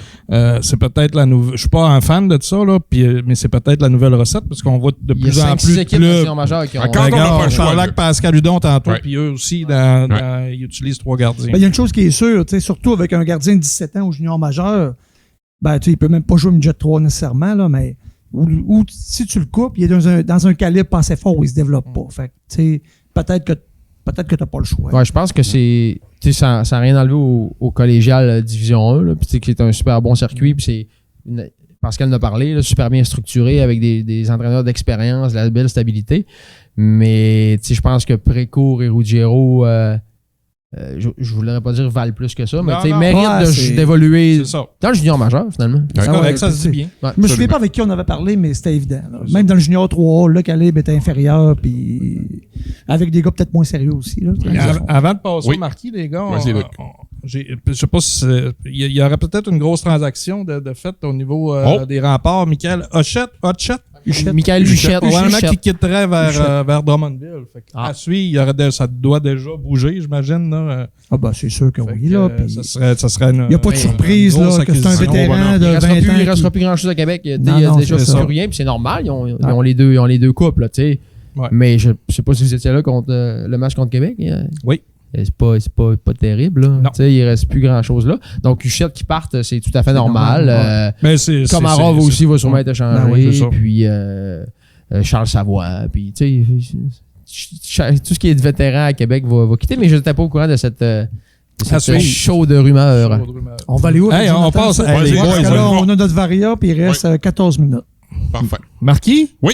C'est peut-être la nouvelle. Je suis pas un fan de ça, là, mais c'est peut-être la nouvelle recette, parce qu'on voit de plus en plus de clubs. Majeures qui ont... Je parlais avec Pascal Hudon tantôt, puis eux aussi, ils utilisent 3 gardiens. Il y a une chose qui est sûre, surtout avec un gardien de 17 ans au junior majeur, ben, il peut même pas jouer une Jet 3 nécessairement, là, mais ou si tu le coupes, il est dans un calibre pas assez fort où il se développe pas. Fait que, peut-être que tu n'as pas le choix. Ouais, je pense que c'est. Ça n'a rien enlevé au collégial Division 1, là, puis qui est un super bon circuit. Puis Pascal en a parlé, là, super bien structuré avec des entraîneurs d'expérience, de la belle stabilité. Mais je pense que Précourt et Ruggiero, je ne voudrais pas dire valent plus que ça, mais méritent d'évoluer dans le junior majeur, finalement. D'accord, avec ça se dit bien. Ouais. Je me souviens pas avec qui on avait parlé, mais c'était évident. Là. Même dans le junior 3A, le calibre était inférieur, puis avec des gars peut-être moins sérieux aussi. Là, avant de passer au marquis, les gars, je sais pas si il y aurait peut-être une grosse transaction de fait au niveau des remparts. Michael Huchette. Michael Huchette. Probablement qui quitterait vers Drummondville. À suivre, ça doit déjà bouger, j'imagine. Là. Ah ben c'est sûr que oui. Là, ça serait il n'y a pas de surprise là, que c'est un vétéran de 20 ans. Il ne restera plus grand-chose à Québec. Il y a déjà plus rien, puis c'est normal. Ils ont les deux couples. Là, mais je ne sais pas si vous étiez là contre le match contre Québec. Oui. C'est pas terrible. Là. Il ne reste plus grand-chose là. Donc, Huchette qui parte, c'est tout à fait normal. Komarov aussi va sûrement être échangé. Puis Charles Savoie. Puis, tout ce qui est de vétéran à Québec va quitter. Mais je n'étais pas au courant de cette chaude rumeur. On va aller où? On passe. On a notre varia, puis il reste 14 minutes. Parfait. Marquis? Oui.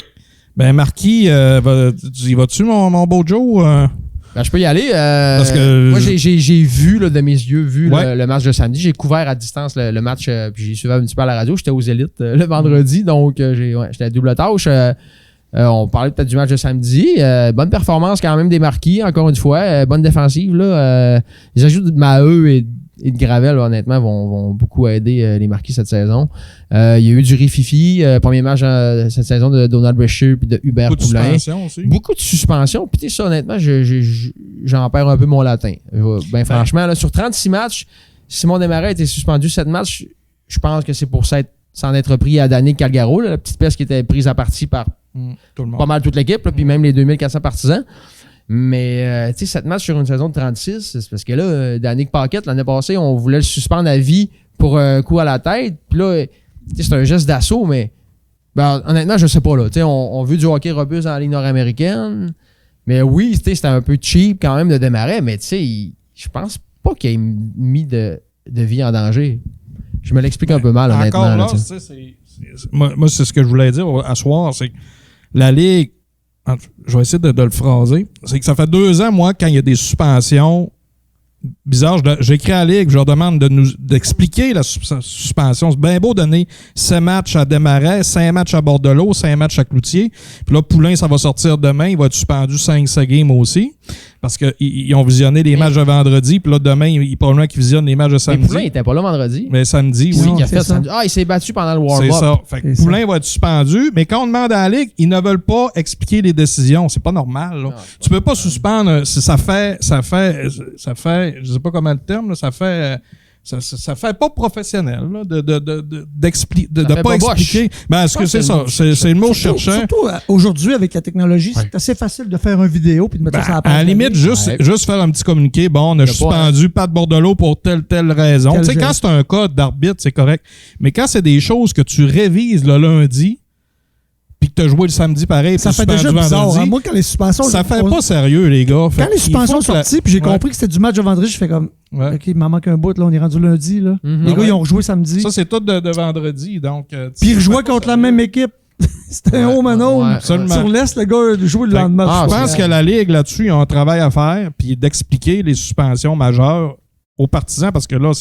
Ben, Marquis, y vas-tu, mon beau Joe? Ben, je peux y aller. Parce que moi, j'ai vu là, de mes yeux le match de samedi. J'ai couvert à distance le match, puis j'ai suivi un petit peu à la radio. J'étais aux élites le vendredi, donc j'étais à double tâche. On parlait peut-être du match de samedi. Bonne performance quand même des Marquis, encore une fois. Bonne défensive. Là. Les ajouts de Maheu et de Gravel, là, honnêtement, vont beaucoup aider les Marquis cette saison. Il y a eu du Rififi, premier match cette saison de Donald Brashear puis de Hubert Poulain. Beaucoup de suspension. Puis ça, honnêtement, j'en perds un peu mon latin. Ben franchement, là, sur 36 matchs, Simon Desmarais a été suspendu 7 matchs. Je pense que c'est pour s'en être pris à Danick Calgaro, là, la petite pièce qui était prise à partie par pas mal toute l'équipe, puis même les 2400 partisans. Mais, 7 matchs sur une saison de 36, c'est parce que là, Danick Paquette, l'année passée, on voulait le suspendre à vie pour un coup à la tête. Puis là, c'est un geste d'assaut, mais honnêtement, je sais pas. Là, on veut du hockey robuste dans la Ligue nord-américaine. Mais oui, c'était un peu cheap quand même de démarrer, mais je pense pas qu'il ait mis de vie en danger. Je me l'explique un peu mal, honnêtement. Encore là, moi, c'est ce que je voulais dire à soir, c'est que la Ligue, je vais essayer de le phraser. C'est que ça fait 2 ans, moi, quand il y a des suspensions, bizarre. J'écris à la Ligue, je leur demande d'expliquer la suspension. C'est bien beau donner 7 matchs à Desmarais, 5 matchs à Bordelot, 5 matchs à Cloutier. Puis là, Poulain, ça va sortir demain. Il va être suspendu 5 games aussi. Parce qu'ils ont visionné les matchs de vendredi. Puis là, demain, probablement qu'ils visionnent les matchs de samedi. Mais Poulain, il était pas là vendredi. Mais samedi, oui. Il a fait samedi. Il s'est battu pendant le warm-up. C'est ça. Fait que Poulain va être suspendu. Mais quand on demande à la Ligue, ils ne veulent pas expliquer les décisions. C'est pas normal. Là. Tu peux pas suspendre. Ça fait, je sais pas comment le terme, là, ça fait pas professionnel là, de pas expliquer. Ben, est-ce que c'est ça? C'est le mot que je cherchais. Surtout aujourd'hui, avec la technologie, c'est assez facile de faire une vidéo puis de mettre ça sur la page. À la limite, juste faire un petit communiqué. Bon, on a suspendu Pat Bordelot pour telle raison. Tu sais, quand c'est un cas d'arbitre, c'est correct. Mais quand c'est des choses que tu révises le lundi, puis que tu as joué le samedi pareil, ça fait déjà bizarre. Vendredi, moi, quand les suspensions... Ça fait pas sérieux, les gars. Quand les suspensions sont sorties, puis j'ai compris que c'était du match de vendredi, je fais comme... Ouais. OK, il m'en manque un bout, là, on est rendu lundi. Là. Les gars, ils ont rejoué samedi. Ça, c'est tout de vendredi. Donc, puis ils rejouaient contre la même équipe. C'était un home and home. Sur l'Est, le gars jouait le lendemain. Je pense que la Ligue, là-dessus, ils ont un travail à faire, puis d'expliquer les suspensions majeures aux partisans, parce que là,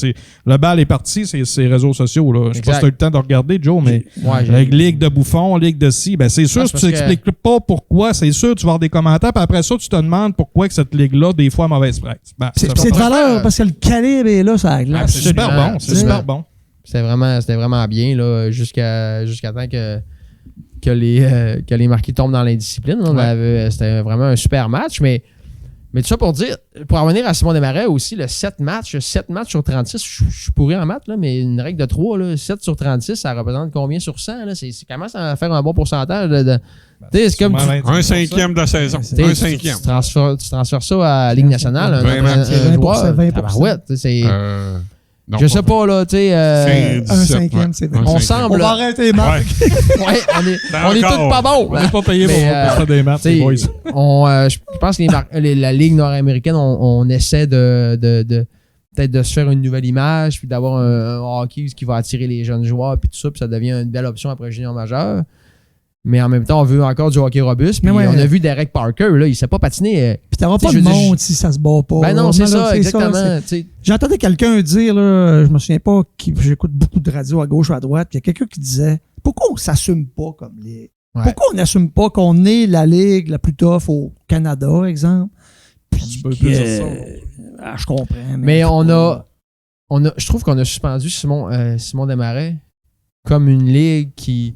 le bal est parti, c'est ces réseaux sociaux. Là. Je sais pas si tu as eu le temps de regarder, Joe, mais avec Ligue de bouffons, Ligue de ci, ben c'est sûr, si tu n'expliques pas pourquoi, c'est sûr, tu vas avoir des commentaires, puis après ça, tu te demandes pourquoi que cette Ligue-là, des fois, mauvaise presse. Ben, c'est de valeur, parce que le calibre est là, ça glace. C'est super bon, c'est super bon. C'était vraiment bien, là, jusqu'à temps que les marquis tombent dans l'indiscipline. C'était vraiment un super match, mais tout ça pour dire, pour revenir à Simon Desmarais aussi, le 7 matchs sur 36, je suis pourri en maths, là, mais une règle de 3, là, 7 sur 36, ça représente combien sur 100? Là? C'est commence à faire un bon pourcentage. C'est comme un cinquième de la saison. Un cinquième. Tu transfères ça à la Ligue nationale. 20%. Non, je sais pas, là, tu sais. Un cinquième, c'est vrai. On semble. On va arrêter les matchs. Ouais, on est tous pas bons. On n'est pas payé pour ça des matchs, les boys. Je pense que la Ligue nord-américaine, on essaie de peut-être de se faire une nouvelle image, puis d'avoir un hockey qui va attirer les jeunes joueurs, puis tout ça, puis ça devient une belle option après junior majeur. Mais en même temps, on veut encore du hockey robuste. Puis on a vu Derek Parker, là, il s'est pas patiné. Puis t'auras pas de monde si ça se bat pas. Ben non, c'est ça, exactement. J'entendais quelqu'un dire, là, je me souviens pas, j'écoute beaucoup de radio à gauche ou à droite, puis il y a quelqu'un qui disait, pourquoi on s'assume pas comme Ligue? Pourquoi on n'assume pas qu'on est la Ligue la plus tough au Canada, exemple? Puis je comprends. Mais je trouve qu'on a suspendu Simon Desmarais comme une Ligue qui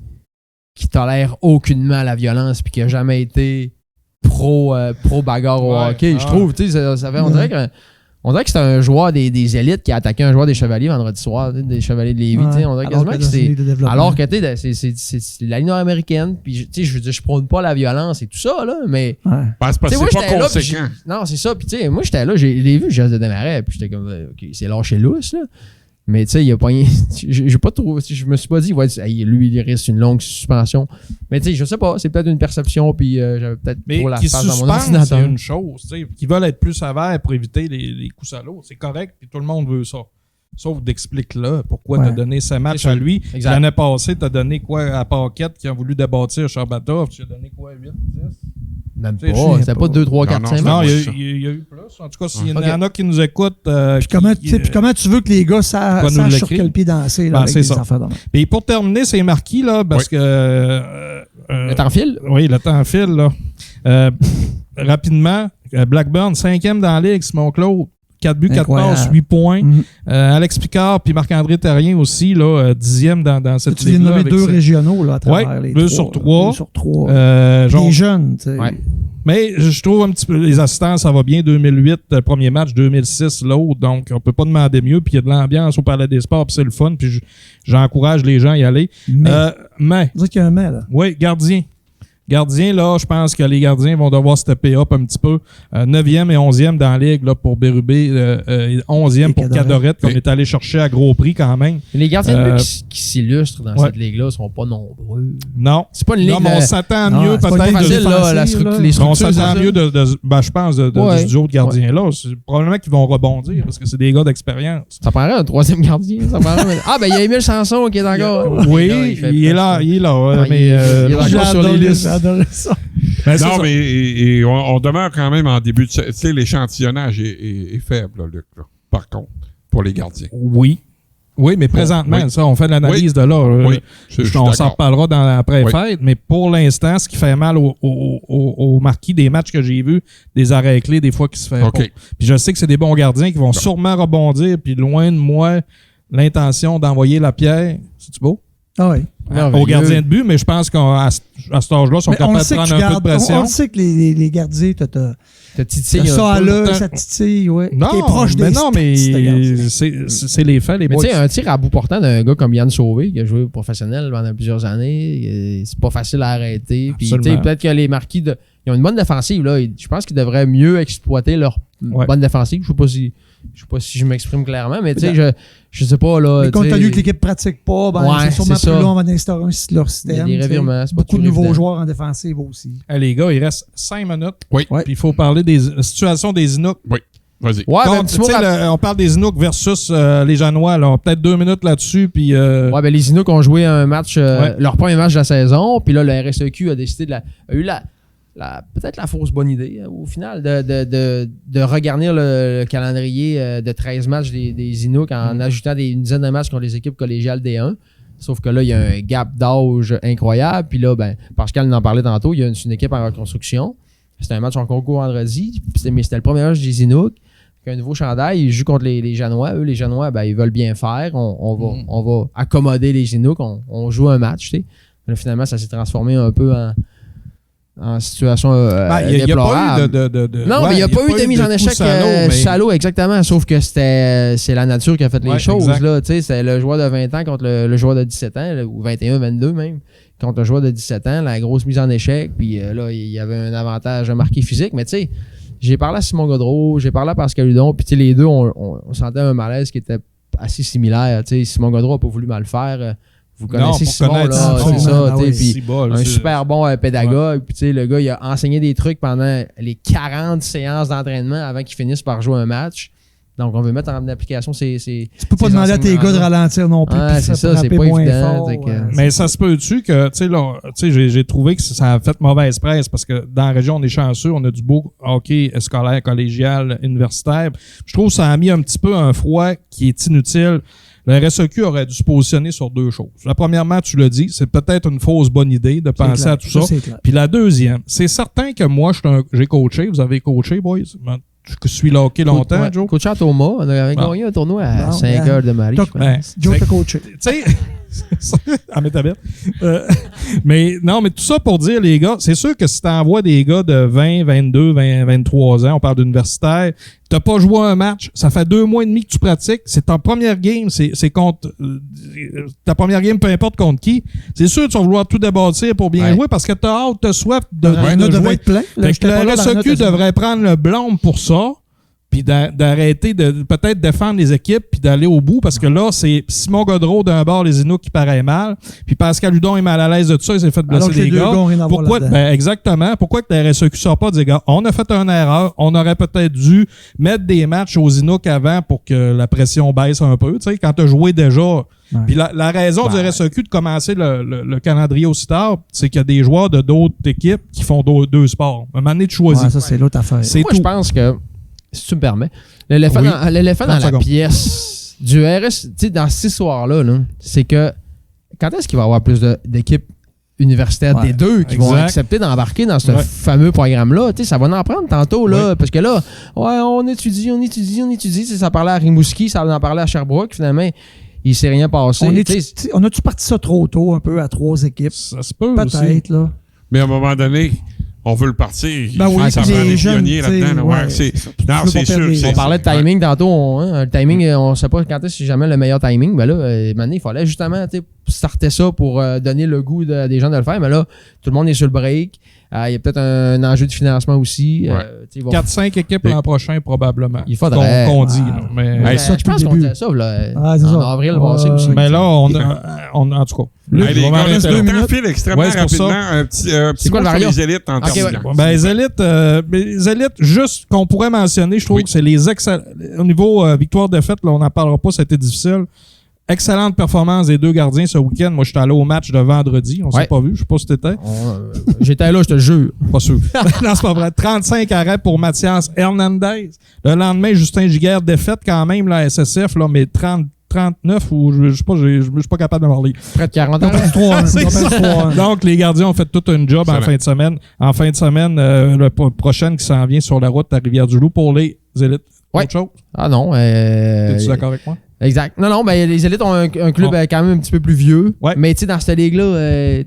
tolère aucunement la violence puis qui a jamais été pro bagarre au hockey. Je trouve, tu sais, on dirait que c'était un joueur des élites qui a attaqué un joueur des Chevaliers vendredi soir, des Chevaliers de Lévis. On dirait quasiment que c'est... Alors que, tu sais, c'est la Ligue nord-américaine, puis, tu sais, je veux dire, je prône pas la violence et tout ça, là, mais... C'est pas conséquent. Non, c'est ça, puis tu sais, moi, j'étais là, j'ai vu José Desmarais, puis j'étais comme, OK, c'est lâché lousse, là. Mais tu sais, il a pas j'ai pas trop. Je me suis pas dit, lui, il risque une longue suspension. Mais tu sais, je sais pas, c'est peut-être une perception, puis j'avais peut-être trop la face dans mon ordinateur. C'est une chose, tu sais, qui veulent être plus sévères pour éviter les coups salauds. C'est correct, puis tout le monde veut ça. Sauf d'explique-là pourquoi t'as donné ce match à lui. L'année passée, t'as donné quoi à Paquette qui a voulu débâtir Sherbatov? Tu as donné quoi, 8, 10? Même pas. C'était pas 2, 3, 4, 5 Non, il y a eu plus. En tout cas, s'il y en a qui nous écoutent... Puis comment tu veux que les gars sachent sur quel pied danser là, avec les affaires d'homme? Et pour terminer, c'est marquis, là, parce que... le temps file? Oui, le temps file, là. Rapidement, Blackburn, 5e dans la Ligue, Simon-Claude. 4 buts, 4 passes, 8 points. Alex Picard puis Marc-André Terrien aussi, là, 10e dans cette ligue-là. Tu viens de nommer 2 régionaux là, à travers les 2 sur 3. 2 sur 3. Des jeunes, tu sais. Ouais. Mais je trouve un petit peu, les assistants, ça va bien. 2008, le premier match, 2006, l'autre. Donc, on peut pas demander mieux. Puis il y a de l'ambiance au Palais des Sports, puis c'est le fun. Puis j'encourage les gens à y aller. Mais. Vous dites qu'il y a un mais, là. Oui, gardien. Gardien, là, je pense que les gardiens vont devoir stepper up un petit peu. 9e et 11e dans la Ligue là, pour Bérubé, 11e pour Cadorette, qu'on est allé chercher à gros prix quand même. Les gardiens qui s'illustrent dans cette Ligue-là sont pas nombreux. Non. C'est pas une Ligue... Non, mais on s'attend mieux peut-être... les structures, on s'attend mieux je pense, du duo de gardiens-là. C'est probablement qu'ils vont rebondir parce que c'est des gars d'expérience. Ça prendrait un 3e gardien. Il y a Émile Sanson qui est encore... Oui, il est là. Mais il est encore sur les listes. J'adorais ça. Ben, c'est Non, ça. mais et on demeure quand même en début de... Tu sais, l'échantillonnage est faible, là, Luc, là, par contre, pour les gardiens. Oui. Oui, mais présentement, oui. ça, on fait de l'analyse de là. Oui, je suis On s'en d'accord. reparlera dans l'après-fête, Oui. mais pour l'instant, ce qui fait mal au marquis des matchs que j'ai vus, des arrêts clés, des fois, qui se fait OK. pas. Puis je sais que c'est des bons gardiens qui vont sûrement rebondir, puis loin de moi, l'intention d'envoyer la pierre. C'est-tu beau? Ah oui. Aux gardiens de but, mais je pense qu'à cet âge-là, ils sont Mais on capables le de sait que prendre tu un peu gardes. de pression. On le sait que les gardiens, t'as T'as titillé un ça à peu. l'œil, ça titille, ouais. T'es Non, proche mais des non, stats, ce gardien. mais c'est les faits, les Mais boys. tu sais, un tir à bout portant d'un gars comme Yann Sauvé, qui a joué professionnel pendant plusieurs années, c'est pas facile à arrêter. Puis tu sais, Absolument. peut-être que les marquis, ils ont une bonne défensive. Là. Je pense qu'ils devraient mieux exploiter leur bonne défensive. Je sais pas si je m'exprime clairement, mais tu sais, je sais pas. Là, Mais compte tu sais, tenu que l'équipe pratique pas, ben, Ouais, c'est sûrement c'est plus ça. long avant d'instaurer leur système. Il y a des tu sais. revirements, c'est pas Beaucoup de toujours nouveaux évident. joueurs en défensive aussi. Hey, les gars, il reste 5 minutes. Oui. Ouais. Puis il faut parler des situations des Inuks. Oui, vas-y. Ouais, ben, un Contre, petit mot tu sais, rap- on parle des Inuks versus les Janois. Là. Peut-être 2 minutes là-dessus. Puis, Ouais, ben les Inuks ont joué un match, Ouais. leur premier match de la saison, puis là, le RSEQ a décidé a eu peut-être la fausse bonne idée, au final, de regarnir le calendrier de 13 matchs des Inuks en ajoutant une dizaine de matchs contre les équipes collégiales D1. Sauf que là, il y a un gap d'âge incroyable. Puis là, ben, Pascal en parlait tantôt, il y a une équipe en reconstruction. C'était un match en concours vendredi, mais c'était le premier match des Inuks. Un nouveau chandail, ils jouent contre les Janois. Eux, les Janois, ben, ils veulent bien faire. On va accommoder les Inuks. On joue un match, tu sais. Là, finalement, ça s'est transformé un peu en situation il n'y a déplorable. pas eu de Non, mais il n'y a pas eu de mise en échec salaud, salaud, exactement. Sauf que c'est la nature qui a fait les Ouais, choses. exact. Là, tu sais, c'est le joueur de 20 ans contre le joueur de 17 ans, là, ou 21, 22 même, contre le joueur de 17 ans, la grosse mise en échec. Puis là, il y avait un avantage marqué physique. Mais tu sais, j'ai parlé à Simon Gaudreau, j'ai parlé à Pascal Hudon, puis tu sais, les deux, on sentait un malaise qui était assez similaire. Tu sais, Simon Gaudreau n'a pas voulu mal faire. Vous connaissez pour Simon, connaître là, Simon, c'est ça. ah tu sais, oui. puis Si bol, un c'est- super bon pédagogue. Puis, tu sais, le gars, il a enseigné des trucs pendant les 40 séances d'entraînement avant qu'il finisse par jouer un match. Donc, on veut mettre en application ces Tu peux pas demander à tes gars de ralentir non plus. Ouais, puis c'est ça, pour c'est frapper pas moins évident, fort, c'est que- Mais ça se peut-tu que, tu sais, là, tu sais, j'ai trouvé que ça a fait mauvaise presse parce que dans la région, on est chanceux, on a du beau hockey scolaire, collégial, universitaire. Je trouve que ça a mis un petit peu un froid qui est inutile. Le RSEQ aurait dû se positionner sur 2 choses. La premièrement, tu l'as dit, c'est peut-être une fausse bonne idée de penser clair. à tout ça. C'est clair. Puis la deuxième, c'est certain que moi, j'ai coaché, vous avez coaché, boys. Je suis là hockey longtemps, Ouais. Joe. Coach à Thomas, on avait Bon. gagné un tournoi à Bon, 5 heures de Marie. Donc, je pense. Ben, Joe fait- t'a coaché. tu sais, à Métabette. Mais non, mais tout ça pour dire, les gars, c'est sûr que si t'envoies des gars de 20, 22, 20, 23 ans, on parle d'universitaire, t'as pas joué un match, ça fait 2 mois et demi que tu pratiques, c'est ta première game, c'est contre ta première game, peu importe contre qui. C'est sûr que tu vas vouloir tout débâtir pour bien Ouais. jouer parce que t'as hâte, t'as soif de L'aréna devait jouer. être plein. Là, Fait que j'étais pas le là, l'aréna RSEQ était- devrait prendre le blâme pour ça, puis d'arrêter de peut-être défendre les équipes, puis d'aller au bout, parce que là, c'est Simon Gaudreau d'un bord, les Inuks qui paraît mal, puis Pascal Hudon est mal à l'aise de tout ça, il s'est fait blesser Alors que les des deux gars. gars ont rien à voir Pourquoi, là-dedans. ben exactement. Pourquoi que la RSEQ sort pas et dit, gars, on a fait une erreur, on aurait peut-être dû mettre des matchs aux Inuks avant pour que la pression baisse un peu, tu sais, quand t'as joué déjà. Puis la raison du RSEQ de commencer le calendrier aussi tard, c'est qu'il y a des joueurs de d'autres équipes qui font 2 sports. À un moment donné, tu choisis. Ouais, ça, c'est l'autre affaire. C'est Moi, tout. je pense que, si tu me permets, l'éléphant Oui. dans la 30 secondes. pièce du RS, tu sais, dans cette histoire-là, là, c'est que quand est-ce qu'il va y avoir plus d'équipes universitaires Ouais, des deux qui vont exact. accepter d'embarquer dans ce Ouais. fameux programme-là? Tu sais, ça va en prendre tantôt, là, parce que là, ouais, on étudie. Tu sais, ça parlait à Rimouski, ça en parlait à Sherbrooke, finalement, il s'est rien passé. Tu sais, On a-tu parti ça trop tôt, un peu, à 3 équipes? Ça se peut aussi. Peut-être, là. Mais à un moment donné, on veut le partir. Ben oui, ça puis prend les des jeunes, pionniers tu sais, là-dedans. là. Ouais, ouais, c'est- c'est ça. Non, Tu veux c'est pas sûr. perdre les- c'est- on parlait de timing tantôt, le timing, on sait pas quand est-ce que c'est jamais le meilleur timing. Ben là, maintenant, il fallait justement starter ça pour donner le goût des gens de le faire. Mais là, tout le monde est sur le break. Il y a peut-être un enjeu de financement aussi. Ouais. Tu sais, ils vont- 4-5 équipes l'an prochain, probablement. Il faudrait. Qu'on dit. Ouais. là. Mais, Ben, ça, je pense depuis le qu'on début. était ça, là, Ah, c'est en ça. avril Ouais. passé aussi. mais là, on en tout cas. Luc, Hey, je les vais gars, m'arrêter le là. temps file extrêmement Ouais, c'est pour ça. rapidement. Un petit C'est quoi mot le sur variant? les élites en Ok, terminant. Ben, les élites, juste qu'on pourrait mentionner, je trouve Oui. que c'est au niveau victoire-défaite, là, on n'en parlera pas, ça a été difficile. excellente performance des deux gardiens ce week-end. Moi, j'étais allé au match de vendredi. On s'est pas vu. Je sais pas si t'étais. J'étais là, je te jure. Pas sûr. Non, c'est pas vrai. 35 arrêts pour Mathias Hernandez. Le lendemain, Justin Giguère défaite quand même la SSF, là, mais 39 ou je sais pas, je suis pas capable de me relire. Près de 40 ans. C'est ça. Donc, les gardiens ont fait tout un job en fin de semaine. En fin de semaine, le prochain qui s'en vient sur la route à Rivière-du-Loup pour les élites. Ouais. Autre chose? Ah non. Es-tu d'accord avec moi? Exact. Non, ben les élites ont un club quand même un petit peu plus vieux. Ouais. Mais tu sais, dans cette ligue-là,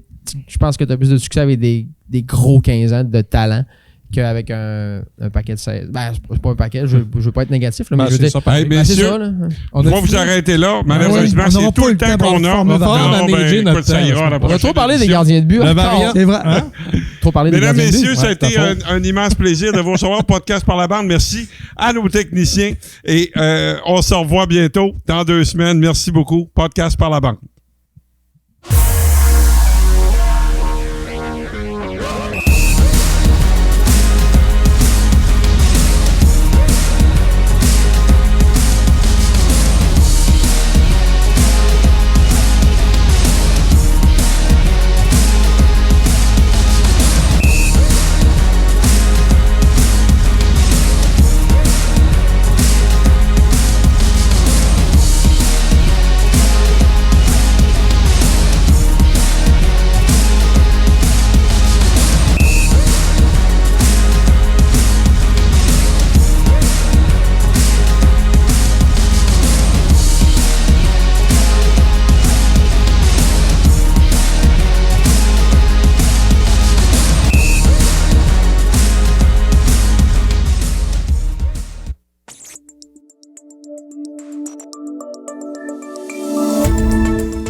je pense que tu as plus de succès avec des gros 15 ans de talent qu'avec un paquet de 16. Ben, c'est pas un paquet, je veux pas être négatif, là, mais je veux dire. Hey, messieurs, là. on va vous arrêter là. Malheureusement, on c'est n'aura tout pas le le temps temps qu'on pour a. le former On va écoute, notre ça ira, On va trop parler des gardiens de but. Le encore. variant. C'est vrai. Hein? Trop parler des Mesdames, gardiens de but. messieurs, ça a été un immense plaisir de vous recevoir au podcast par la bande. Merci à nos techniciens et on se revoit bientôt dans 2 semaines. Merci beaucoup. Podcast par la bande.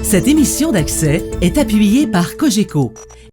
Cette émission d'Accès est appuyée par Cogeco,